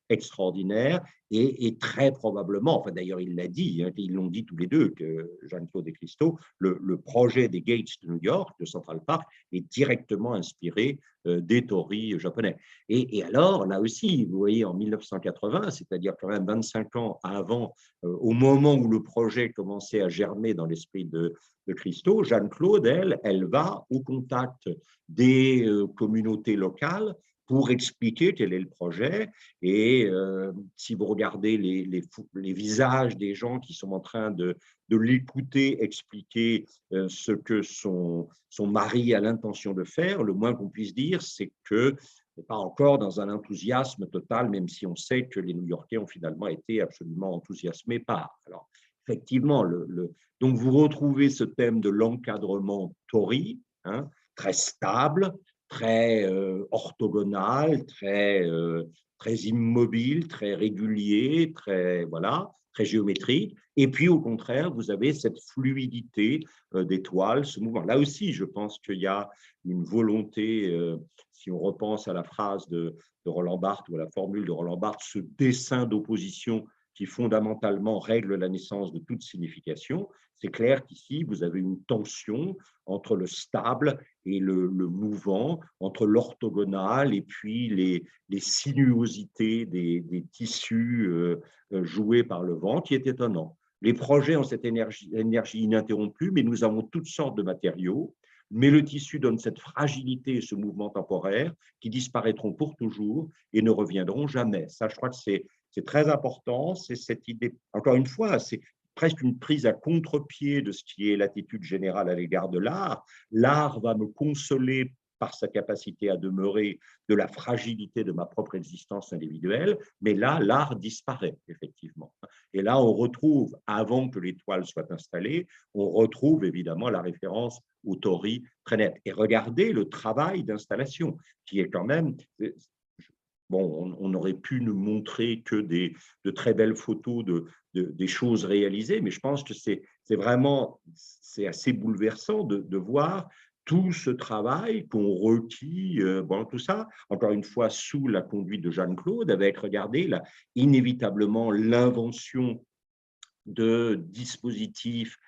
extraordinaire et très probablement, enfin d'ailleurs il l'a dit, hein, ils l'ont dit tous les deux, que Jean-Claude et Christo, le projet des Gates de New York, de Central Park, est directement inspiré des torii japonais. Et alors, là aussi, vous voyez, en 1980, c'est-à-dire quand même 25 ans avant, au moment où le projet commençait à germer dans l'esprit de Christo, Jeanne-Claude, elle va au contact des communautés locales pour expliquer quel est le projet. Et si vous regardez les visages des gens qui sont en train de l'écouter expliquer ce que son mari a l'intention de faire, le moins qu'on puisse dire, c'est que n'est pas encore dans un enthousiasme total, même si on sait que les New-Yorkais ont finalement été absolument enthousiasmés par. Alors, effectivement, donc vous retrouvez ce thème de l'encadrement Tory, hein, très stable, très orthogonal, très immobile, très régulier, très géométrique. Et puis, au contraire, vous avez cette fluidité d'étoiles, ce mouvement. Là aussi, je pense qu'il y a une volonté, si on repense à la phrase de Roland Barthes ou à la formule de Roland Barthes, ce dessin d'opposition qui fondamentalement règle la naissance de toute signification. C'est clair qu'ici, vous avez une tension entre le stable et le mouvant, entre l'orthogonal et puis les sinuosités des tissus joués par le vent, qui est étonnant. Les projets ont cette énergie ininterrompue, mais nous avons toutes sortes de matériaux. Mais le tissu donne cette fragilité et ce mouvement temporaire qui disparaîtront pour toujours et ne reviendront jamais. Ça, je crois que c'est très important. C'est cette idée, encore une fois, c'est presque une prise à contre-pied de ce qui est l'attitude générale à l'égard de l'art. L'art va me consoler par sa capacité à demeurer de la fragilité de ma propre existence individuelle, mais là, l'art disparaît, effectivement. Et là, on retrouve, avant que l'étoile soit installée, on retrouve évidemment la référence au Torii très nette. Et regardez le travail d'installation, qui est quand même… Bon, on aurait pu nous montrer que de très belles photos des choses réalisées, mais je pense que c'est assez bouleversant de voir tout ce travail qu'on requis, tout ça, encore une fois, sous la conduite de Jeanne-Claude, avec, regardez, là, inévitablement l'invention de dispositifs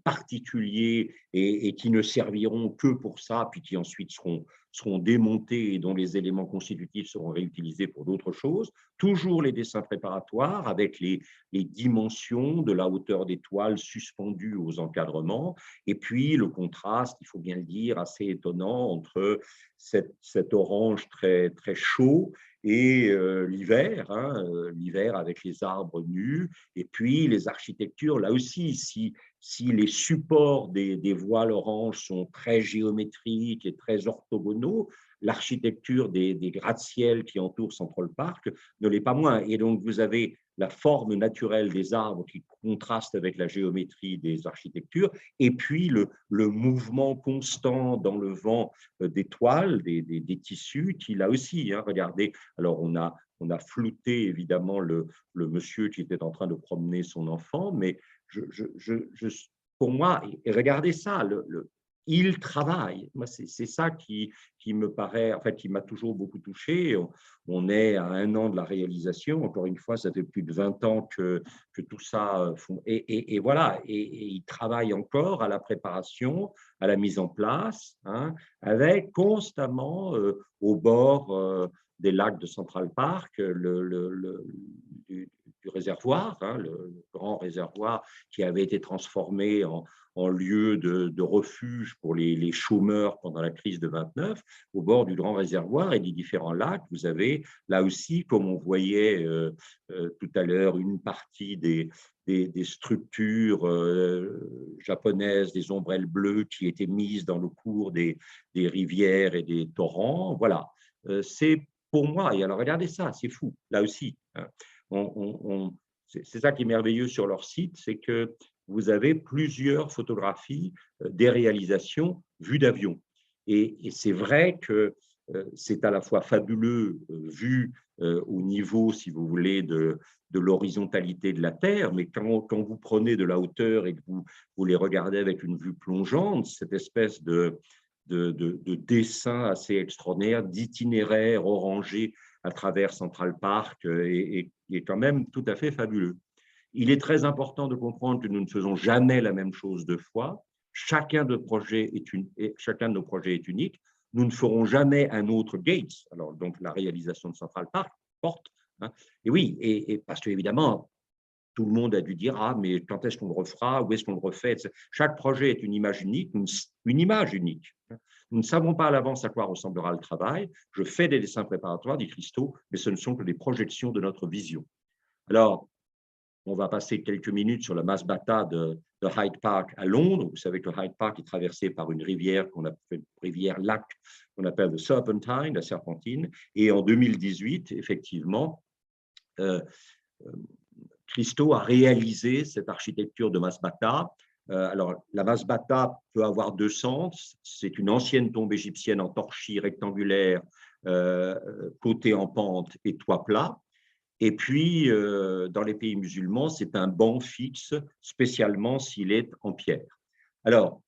particuliers et qui ne serviront que pour ça, puis qui ensuite seront démontés et dont les éléments constitutifs seront réutilisés pour d'autres choses. Toujours les dessins préparatoires avec les dimensions de la hauteur d'étoile suspendue aux encadrements, et puis le contraste, il faut bien le dire, assez étonnant entre cet orange très, très chaud et l'hiver, l'hiver avec les arbres nus, et puis les architectures, là aussi, si les supports des voiles oranges sont très géométriques et très orthogonaux, l'architecture des gratte-ciel qui entourent Central Park ne l'est pas moins. Et donc, vous avez la forme naturelle des arbres qui contraste avec la géométrie des architectures, et puis le mouvement constant dans le vent des toiles, des tissus, qui là aussi, regardez, alors on a flouté évidemment le monsieur qui était en train de promener son enfant, mais pour moi, et regardez ça, il travaille. Moi, c'est ça qui me paraît, en fait, qui m'a toujours beaucoup touché. On est à 1 an de la réalisation. Encore une fois, ça fait plus de 20 ans que tout ça font. Et voilà, et il travaille encore à la préparation, à la mise en place, avec constamment au bord des lacs de Central Park, du réservoir, le grand réservoir qui avait été transformé en lieu de refuge pour les chômeurs pendant la crise de 29, au bord du grand réservoir et des différents lacs, vous avez là aussi, comme on voyait tout à l'heure, une partie des structures japonaises, des ombrelles bleues qui étaient mises dans le cours des rivières et des torrents. Voilà, c'est pour moi, et alors regardez ça, c'est fou, là aussi. C'est ça qui est merveilleux sur leur site, c'est que vous avez plusieurs photographies des réalisations vues d'avion. Et c'est vrai que c'est à la fois fabuleux vu au niveau, si vous voulez, de l'horizontalité de la Terre, mais quand vous prenez de la hauteur et que vous les regardez avec une vue plongeante, cette espèce de dessin assez extraordinaire, d'itinéraire orangé à travers Central Park est quand même tout à fait fabuleux. Il est très important de comprendre que nous ne faisons jamais la même chose 2 fois. Chacun de nos projets est unique. Nous ne ferons jamais un autre Gates. Alors, donc, la réalisation de Central Park porte. Et oui, et parce qu'évidemment, tout le monde a dû dire, ah, mais quand est-ce qu'on le refera, où est-ce qu'on le refait. Chaque projet est une image unique, une image unique. Nous ne savons pas à l'avance à quoi ressemblera le travail. Je fais des dessins préparatoires, dit Christo, mais ce ne sont que des projections de notre vision. Alors, on va passer quelques minutes sur la Masbata de Hyde Park à Londres. Vous savez que Hyde Park est traversé par une rivière qu'on appelle rivière-lac, qu'on appelle le Serpentine, la Serpentine. Et en 2018, effectivement, Christo a réalisé cette architecture de Masbata. Alors, la Masbata peut avoir 2 sens. C'est une ancienne tombe égyptienne en torchis rectangulaire, côté en pente et toit plat. Et puis, dans les pays musulmans, c'est un banc fixe, spécialement s'il est en pierre. Alors,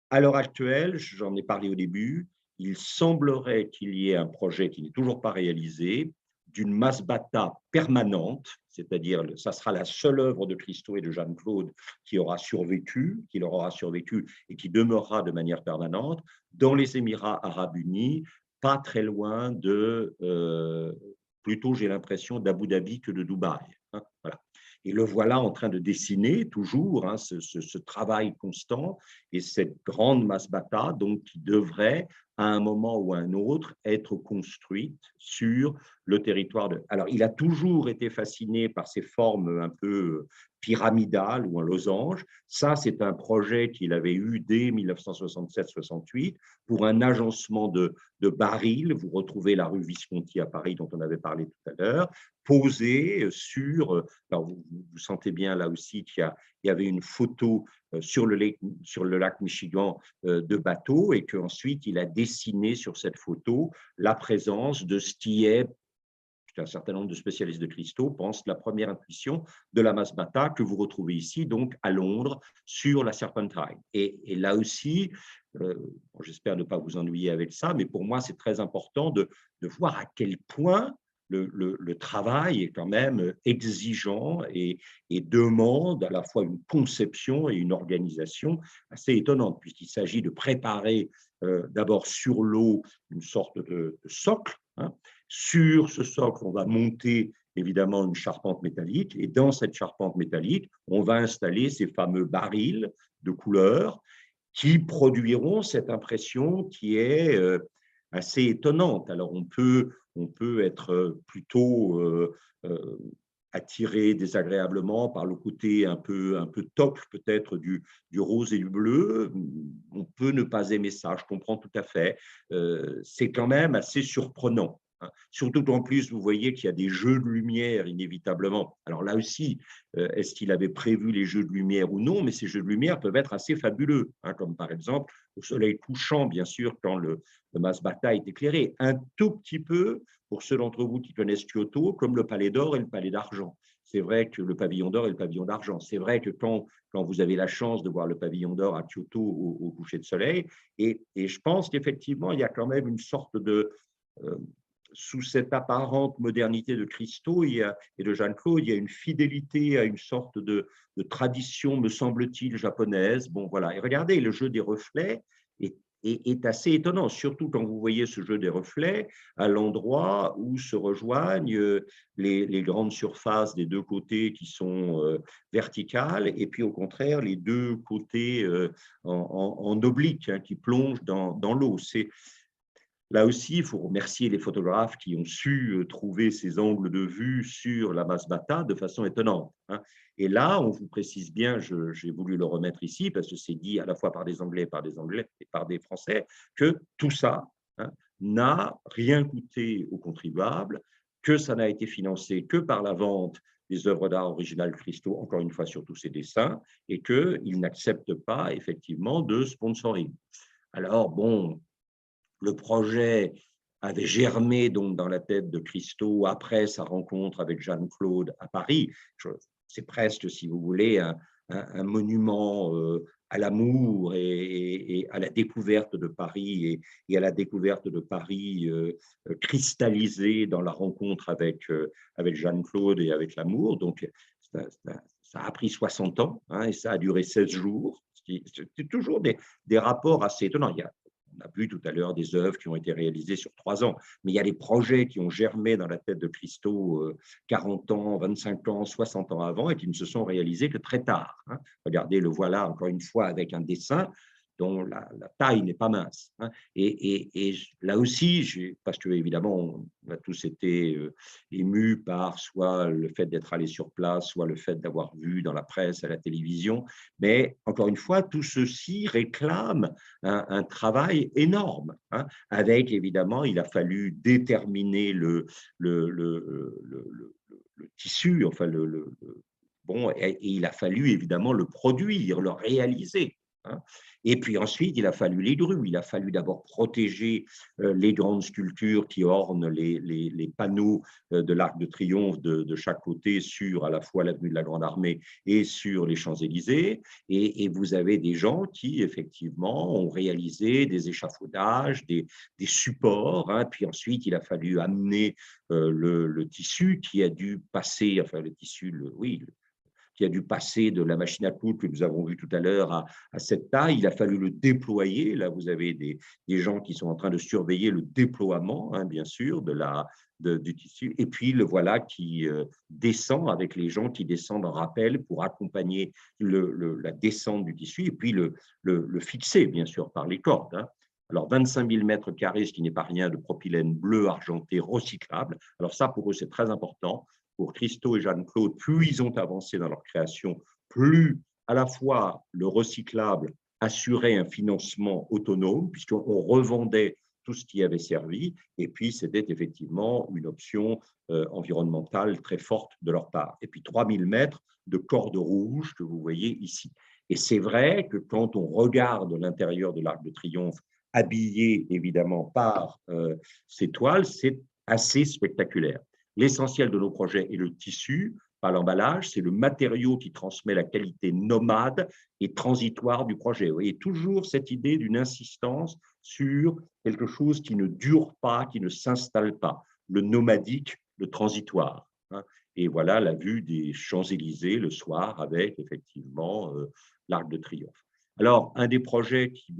à l'heure actuelle, j'en ai parlé au début, il semblerait qu'il y ait un projet qui n'est toujours pas réalisé, d'une masbata permanente, c'est-à-dire ça sera la seule œuvre de Christo et de Jeanne-Claude qui leur aura survécu et qui demeurera de manière permanente dans les Émirats arabes unis, pas très loin de plutôt, j'ai l'impression, d'Abu Dhabi que de Dubaï. Voilà. Et le voilà en train de dessiner toujours ce travail constant et cette grande masbata donc, qui devrait, à un moment ou à un autre, être construite sur le territoire de… Alors, il a toujours été fasciné par ces formes un peu pyramidales ou en losange. Ça, c'est un projet qu'il avait eu dès 1967-68 pour un agencement de barils. Vous retrouvez la rue Visconti à Paris, dont on avait parlé tout à l'heure, posé sur… Alors vous sentez bien là aussi qu'il y avait une photo sur le lac Michigan de bateau et qu'ensuite il a dessiné sur cette photo la présence de ce qui est, un certain nombre de spécialistes de Christo pensent, la première intuition de la Masbata que vous retrouvez ici, donc à Londres, sur la Serpentine. Et là aussi, j'espère ne pas vous ennuyer avec ça, mais pour moi, c'est très important de voir à quel point le travail est quand même exigeant et demande à la fois une conception et une organisation assez étonnante, puisqu'il s'agit de préparer d'abord sur l'eau une sorte de socle. Sur ce socle, on va monter évidemment une charpente métallique et dans cette charpente métallique, on va installer ces fameux barils de couleur qui produiront cette impression qui est assez étonnante. Alors, on peut on peut être plutôt attiré désagréablement par le côté un peu top peut-être du rose et du bleu. On peut ne pas aimer ça, je comprends tout à fait. C'est quand même assez surprenant, hein. Surtout en plus, vous voyez qu'il y a des jeux de lumière inévitablement. Alors là aussi, est-ce qu'il avait prévu les jeux de lumière ou non? Mais ces jeux de lumière peuvent être assez fabuleux, hein, comme par exemple au soleil couchant, bien sûr, quand le Masbata est éclairé. Un tout petit peu, pour ceux d'entre vous qui connaissent Kyoto, comme le Palais d'Or et le Palais d'Argent. C'est vrai que le pavillon d'or et le pavillon d'argent. C'est vrai que quand vous avez la chance de voir le pavillon d'or à Kyoto au coucher de soleil, et je pense qu'effectivement, il y a quand même une sorte de, euh, sous cette apparente modernité de Christo et de Jeanne-Claude, il y a une fidélité à une sorte de tradition, me semble-t-il, japonaise. Bon, voilà. Et regardez, le jeu des reflets est, est assez étonnant, surtout quand vous voyez ce jeu des reflets à l'endroit où se rejoignent les grandes surfaces des deux côtés qui sont verticales, et puis au contraire, les deux côtés en oblique, hein, qui plongent dans l'eau. Là aussi, il faut remercier les photographes qui ont su trouver ces angles de vue sur la Masbata de façon étonnante, hein. Et là, on vous précise bien, j'ai voulu le remettre ici parce que c'est dit à la fois par des Anglais, et par des Français, que tout ça, hein, n'a rien coûté aux contribuables, que ça n'a été financé que par la vente des œuvres d'art originales Christo, encore une fois sur tous ces dessins, et qu'ils n'acceptent pas effectivement de sponsoring. Alors, bon, le projet avait germé donc dans la tête de Christo après sa rencontre avec Jeanne-Claude à Paris. C'est presque, si vous voulez, un monument à l'amour et à la découverte de Paris et à la découverte de Paris cristallisée dans la rencontre avec Jeanne-Claude et avec l'amour. Donc, ça a pris 60 ans, hein, et ça a duré 16 jours. C'est toujours des rapports assez étonnants. On a vu tout à l'heure des œuvres qui ont été réalisées sur 3 ans, mais il y a des projets qui ont germé dans la tête de Christo 40 ans, 25 ans, 60 ans avant et qui ne se sont réalisés que très tard, hein. Regardez, le voilà encore une fois avec un dessin dont la taille n'est pas mince, hein. Et là aussi, parce que évidemment, on a tous été émus par soit le fait d'être allé sur place, soit le fait d'avoir vu dans la presse, à la télévision. Mais encore une fois, tout ceci réclame un travail énorme, hein, avec évidemment, il a fallu déterminer le tissu, enfin bon, et il a fallu évidemment le produire, le réaliser, hein. Et puis ensuite, il a fallu les grues. Il a fallu d'abord protéger les grandes sculptures qui ornent les panneaux de l'Arc de Triomphe de chaque côté sur à la fois l'avenue de la Grande Armée et sur les Champs-Élysées. Et vous avez des gens qui, effectivement, ont réalisé des échafaudages, des supports, hein. Puis ensuite, il a fallu amener le tissu qui a dû passer, enfin le tissu, oui, qui a dû passer de la machine à coudre que nous avons vue tout à l'heure à cette taille. Il a fallu le déployer. Là, vous avez des gens qui sont en train de surveiller le déploiement, hein, bien sûr, du tissu. Et puis, le voilà qui descend avec les gens qui descendent en rappel pour accompagner la descente du tissu et puis le fixer, bien sûr, par les cordes, hein. Alors, 25 000 mètres carrés, ce qui n'est pas rien, de propylène bleu argenté recyclable. Alors ça, pour eux, c'est très important. Pour Christo et Jeanne-Claude, plus ils ont avancé dans leur création, plus à la fois le recyclable assurait un financement autonome, puisqu'on revendait tout ce qui avait servi, et puis c'était effectivement une option environnementale très forte de leur part. Et puis 3000 mètres de corde rouge que vous voyez ici. Et c'est vrai que quand on regarde l'intérieur de l'Arc de Triomphe, habillé évidemment par ces toiles, c'est assez spectaculaire. L'essentiel de nos projets est le tissu, pas l'emballage, c'est le matériau qui transmet la qualité nomade et transitoire du projet. Vous voyez toujours cette idée d'une insistance sur quelque chose qui ne dure pas, qui ne s'installe pas, le nomadique, le transitoire, hein. Et voilà la vue des Champs-Élysées le soir avec effectivement l'Arc de Triomphe. Alors, un des projets qui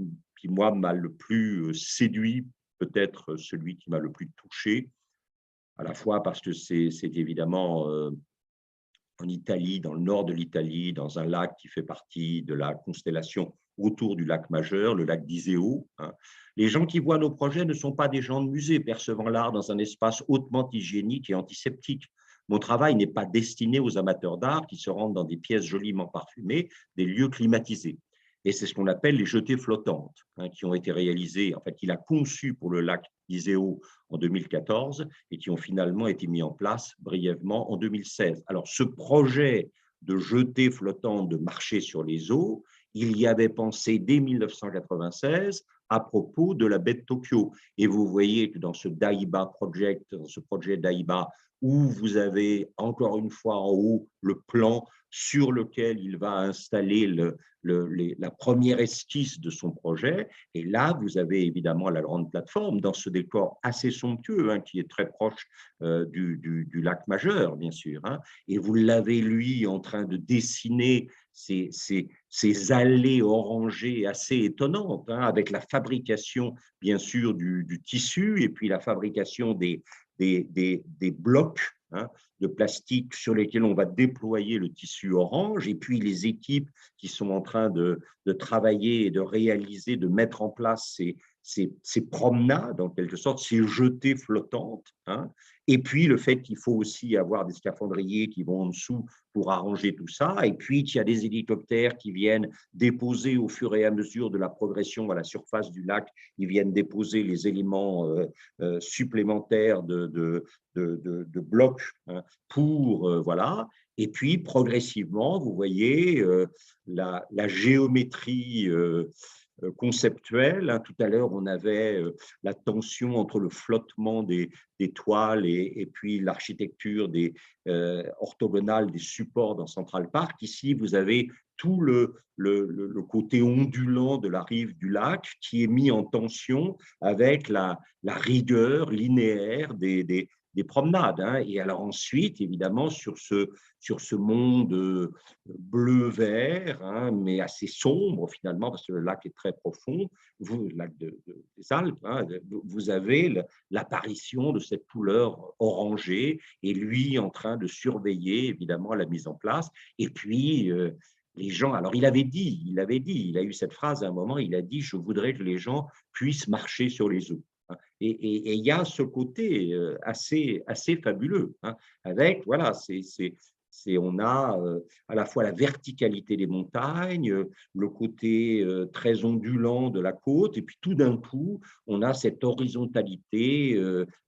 moi, m'a le plus séduit, peut-être celui qui m'a le plus touché, à la fois parce que c'est évidemment en Italie, dans le nord de l'Italie, dans un lac qui fait partie de la constellation autour du lac majeur, le lac d'Iseo, hein. Les gens qui voient nos projets ne sont pas des gens de musée percevant l'art dans un espace hautement hygiénique et antiseptique. Mon travail n'est pas destiné aux amateurs d'art qui se rendent dans des pièces joliment parfumées, des lieux climatisés. Et c'est ce qu'on appelle les jetées flottantes, hein, qui ont été réalisées, en fait, qu'il a conçu pour le lac d'Iseo en 2014 et qui ont finalement été mis en place brièvement en 2016. Alors, ce projet de jetées flottantes, de marcher sur les eaux, il y avait pensé dès 1996 à propos de la baie de Tokyo. Et vous voyez que dans ce Daiba Project, dans ce projet Daiba, où vous avez encore une fois en haut le plan sur lequel il va installer la première esquisse de son projet. Et là, vous avez évidemment la grande plateforme dans ce décor assez somptueux, hein, qui est très proche du lac majeur, bien sûr. Hein. Et vous l'avez, lui, en train de dessiner ces allées orangées assez étonnantes, hein, avec la fabrication, bien sûr, du tissu et puis la fabrication des blocs, hein, de plastique sur lesquels on va déployer le tissu orange, et puis les équipes qui sont en train de travailler et de réaliser, de mettre en place ces promenades, en quelque sorte, ces jetées flottantes, hein. Et puis le fait qu'il faut aussi avoir des scaphandriers qui vont en dessous pour arranger tout ça, et puis qu'il y a des hélicoptères qui viennent déposer au fur et à mesure de la progression à la surface du lac, ils viennent déposer les éléments supplémentaires de blocs, hein, pour, voilà. Et puis, progressivement, vous voyez la géométrie conceptuelle. Hein. Tout à l'heure, on avait la tension entre le flottement des toiles et puis l'architecture orthogonale des supports dans Central Park. Ici, vous avez tout le côté ondulant de la rive du lac qui est mis en tension avec la rigueur linéaire des promenades. Hein. Et alors ensuite, évidemment, sur ce monde bleu-vert, hein, mais assez sombre finalement, parce que le lac est très profond, le lac des Alpes, hein, vous avez l'apparition de cette couleur orangée, et lui en train de surveiller évidemment la mise en place. Et puis, les gens, alors il a eu cette phrase à un moment, il a dit « Je voudrais que les gens puissent marcher sur les eaux ». Et il y a ce côté assez fabuleux, hein, avec, voilà, on a à la fois la verticalité des montagnes, le côté très ondulant de la côte, et puis tout d'un coup, on a cette horizontalité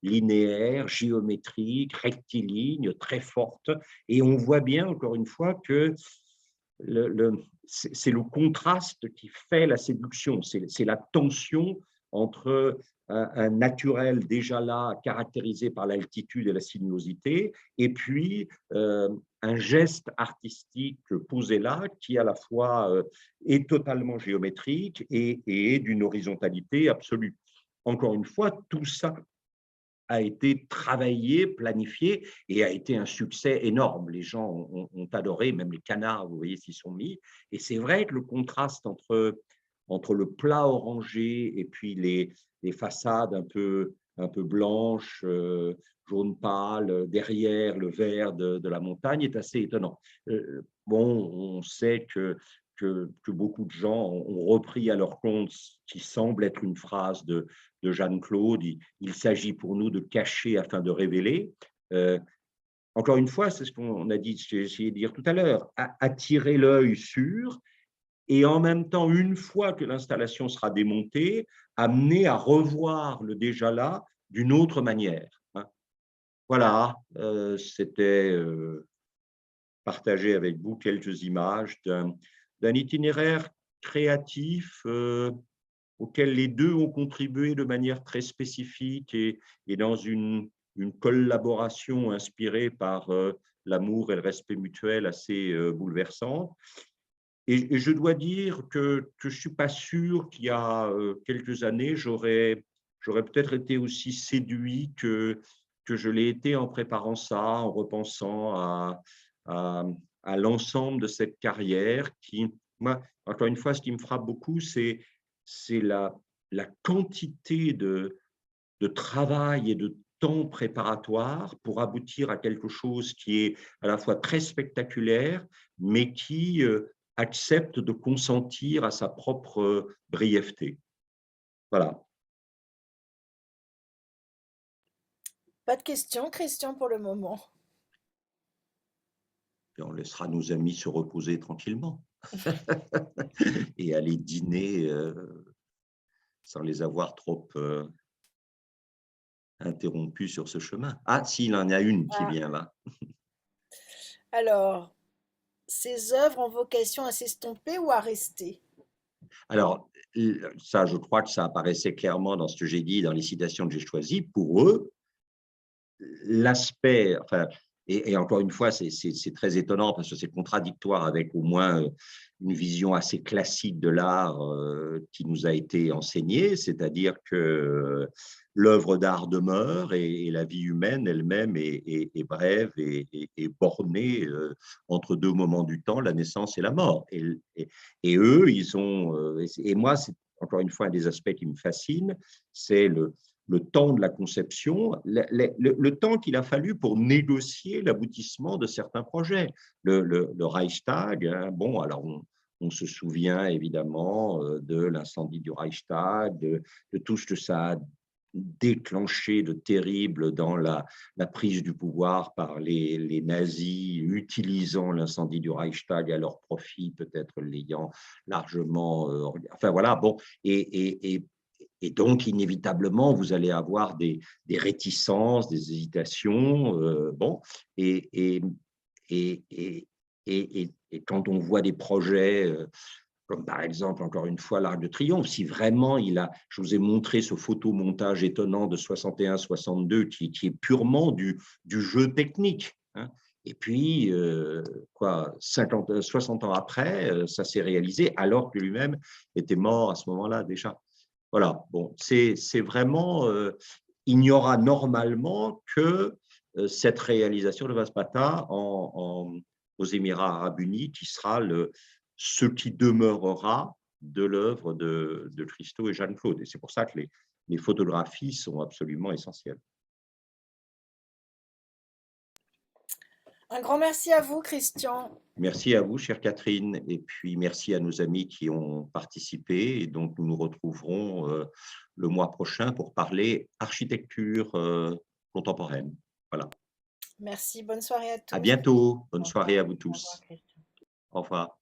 linéaire, géométrique, rectiligne, très forte. Et on voit bien, encore une fois, que c'est le contraste qui fait la séduction, c'est la tension entre un naturel déjà là, caractérisé par l'altitude et la sinuosité, et puis un geste artistique posé là, qui à la fois est totalement géométrique et est d'une horizontalité absolue. Encore une fois, tout ça a été travaillé, planifié, et a été un succès énorme. Les gens ont adoré, même les canards, vous voyez, s'y sont mis. Et c'est vrai que le contraste entre le plat orangé et puis les façades un peu blanches, jaune pâle, derrière le vert de la montagne est assez étonnant. Bon, on sait que beaucoup de gens ont repris à leur compte ce qui semble être une phrase de Jeanne-Claude, il s'agit pour nous de cacher afin de révéler. Encore une fois, c'est ce qu'on a dit, j'ai essayé de dire tout à l'heure, attirer l'œil sur, et en même temps, une fois que l'installation sera démontée, amener à revoir le déjà là d'une autre manière. Hein. Voilà, c'était partager avec vous quelques images d'un itinéraire créatif auquel les deux ont contribué de manière très spécifique et dans une collaboration inspirée par l'amour et le respect mutuel assez bouleversant. Et je dois dire que je ne suis pas sûr qu'il y a quelques années, j'aurais peut-être été aussi séduit que je l'ai été en préparant ça, en repensant à, à l'ensemble de cette carrière qui, moi, encore une fois, ce qui me frappe beaucoup, c'est la quantité de travail et de temps préparatoire pour aboutir à quelque chose qui est à la fois très spectaculaire, mais qui accepte de consentir à sa propre brièveté. Voilà. Pas de questions, Christian, pour le moment. Et on laissera nos amis se reposer tranquillement et aller dîner sans les avoir trop interrompus sur ce chemin. Ah, s'il en y a une qui Ah, vient là. alors, ces œuvres ont vocation à s'estomper ou à rester? Alors, ça, je crois que ça apparaissait clairement dans ce que j'ai dit, dans les citations que j'ai choisies. Pour eux, l'aspect, enfin, et encore une fois, c'est très étonnant parce que c'est contradictoire avec au moins une vision assez classique de l'art qui nous a été enseignée, c'est-à-dire que l'œuvre d'art demeure et la vie humaine elle-même est brève et bornée entre deux moments du temps, la naissance et la mort. Et eux, ils ont, et moi, c'est encore une fois un des aspects qui me fascine, c'est le temps de la conception, le temps qu'il a fallu pour négocier l'aboutissement de certains projets. Le Reichstag, hein, bon, alors on se souvient évidemment de l'incendie du Reichstag, de tout ce que ça a déclenché de terrible dans la prise du pouvoir par les nazis, utilisant l'incendie du Reichstag à leur profit, peut-être l'ayant largement… enfin voilà, bon, et donc, inévitablement, vous allez avoir des réticences, des hésitations. Bon, et, et, et, et, et quand on voit des projets, comme par exemple, encore une fois, l'Arc de Triomphe, si vraiment il a, je vous ai montré ce photomontage étonnant de 61-62 qui est purement du jeu technique. Hein. Et puis, 60 ans après, ça s'est réalisé alors que lui-même était mort à ce moment-là déjà. Voilà, bon, c'est vraiment, il n'y aura normalement que cette réalisation de Vaspata aux Émirats arabes unis qui sera ce qui demeurera de l'œuvre de Christo et Jeanne-Claude. Et c'est pour ça que les photographies sont absolument essentielles. Un grand merci à vous, Christian. Merci à vous, chère Catherine, et puis merci à nos amis qui ont participé. Et donc, nous nous retrouverons le mois prochain pour parler architecture contemporaine. Voilà. Merci, bonne soirée à À tous. bientôt. Bonne Au soirée revoir. à vous Au revoir, tous. Christian. Au revoir.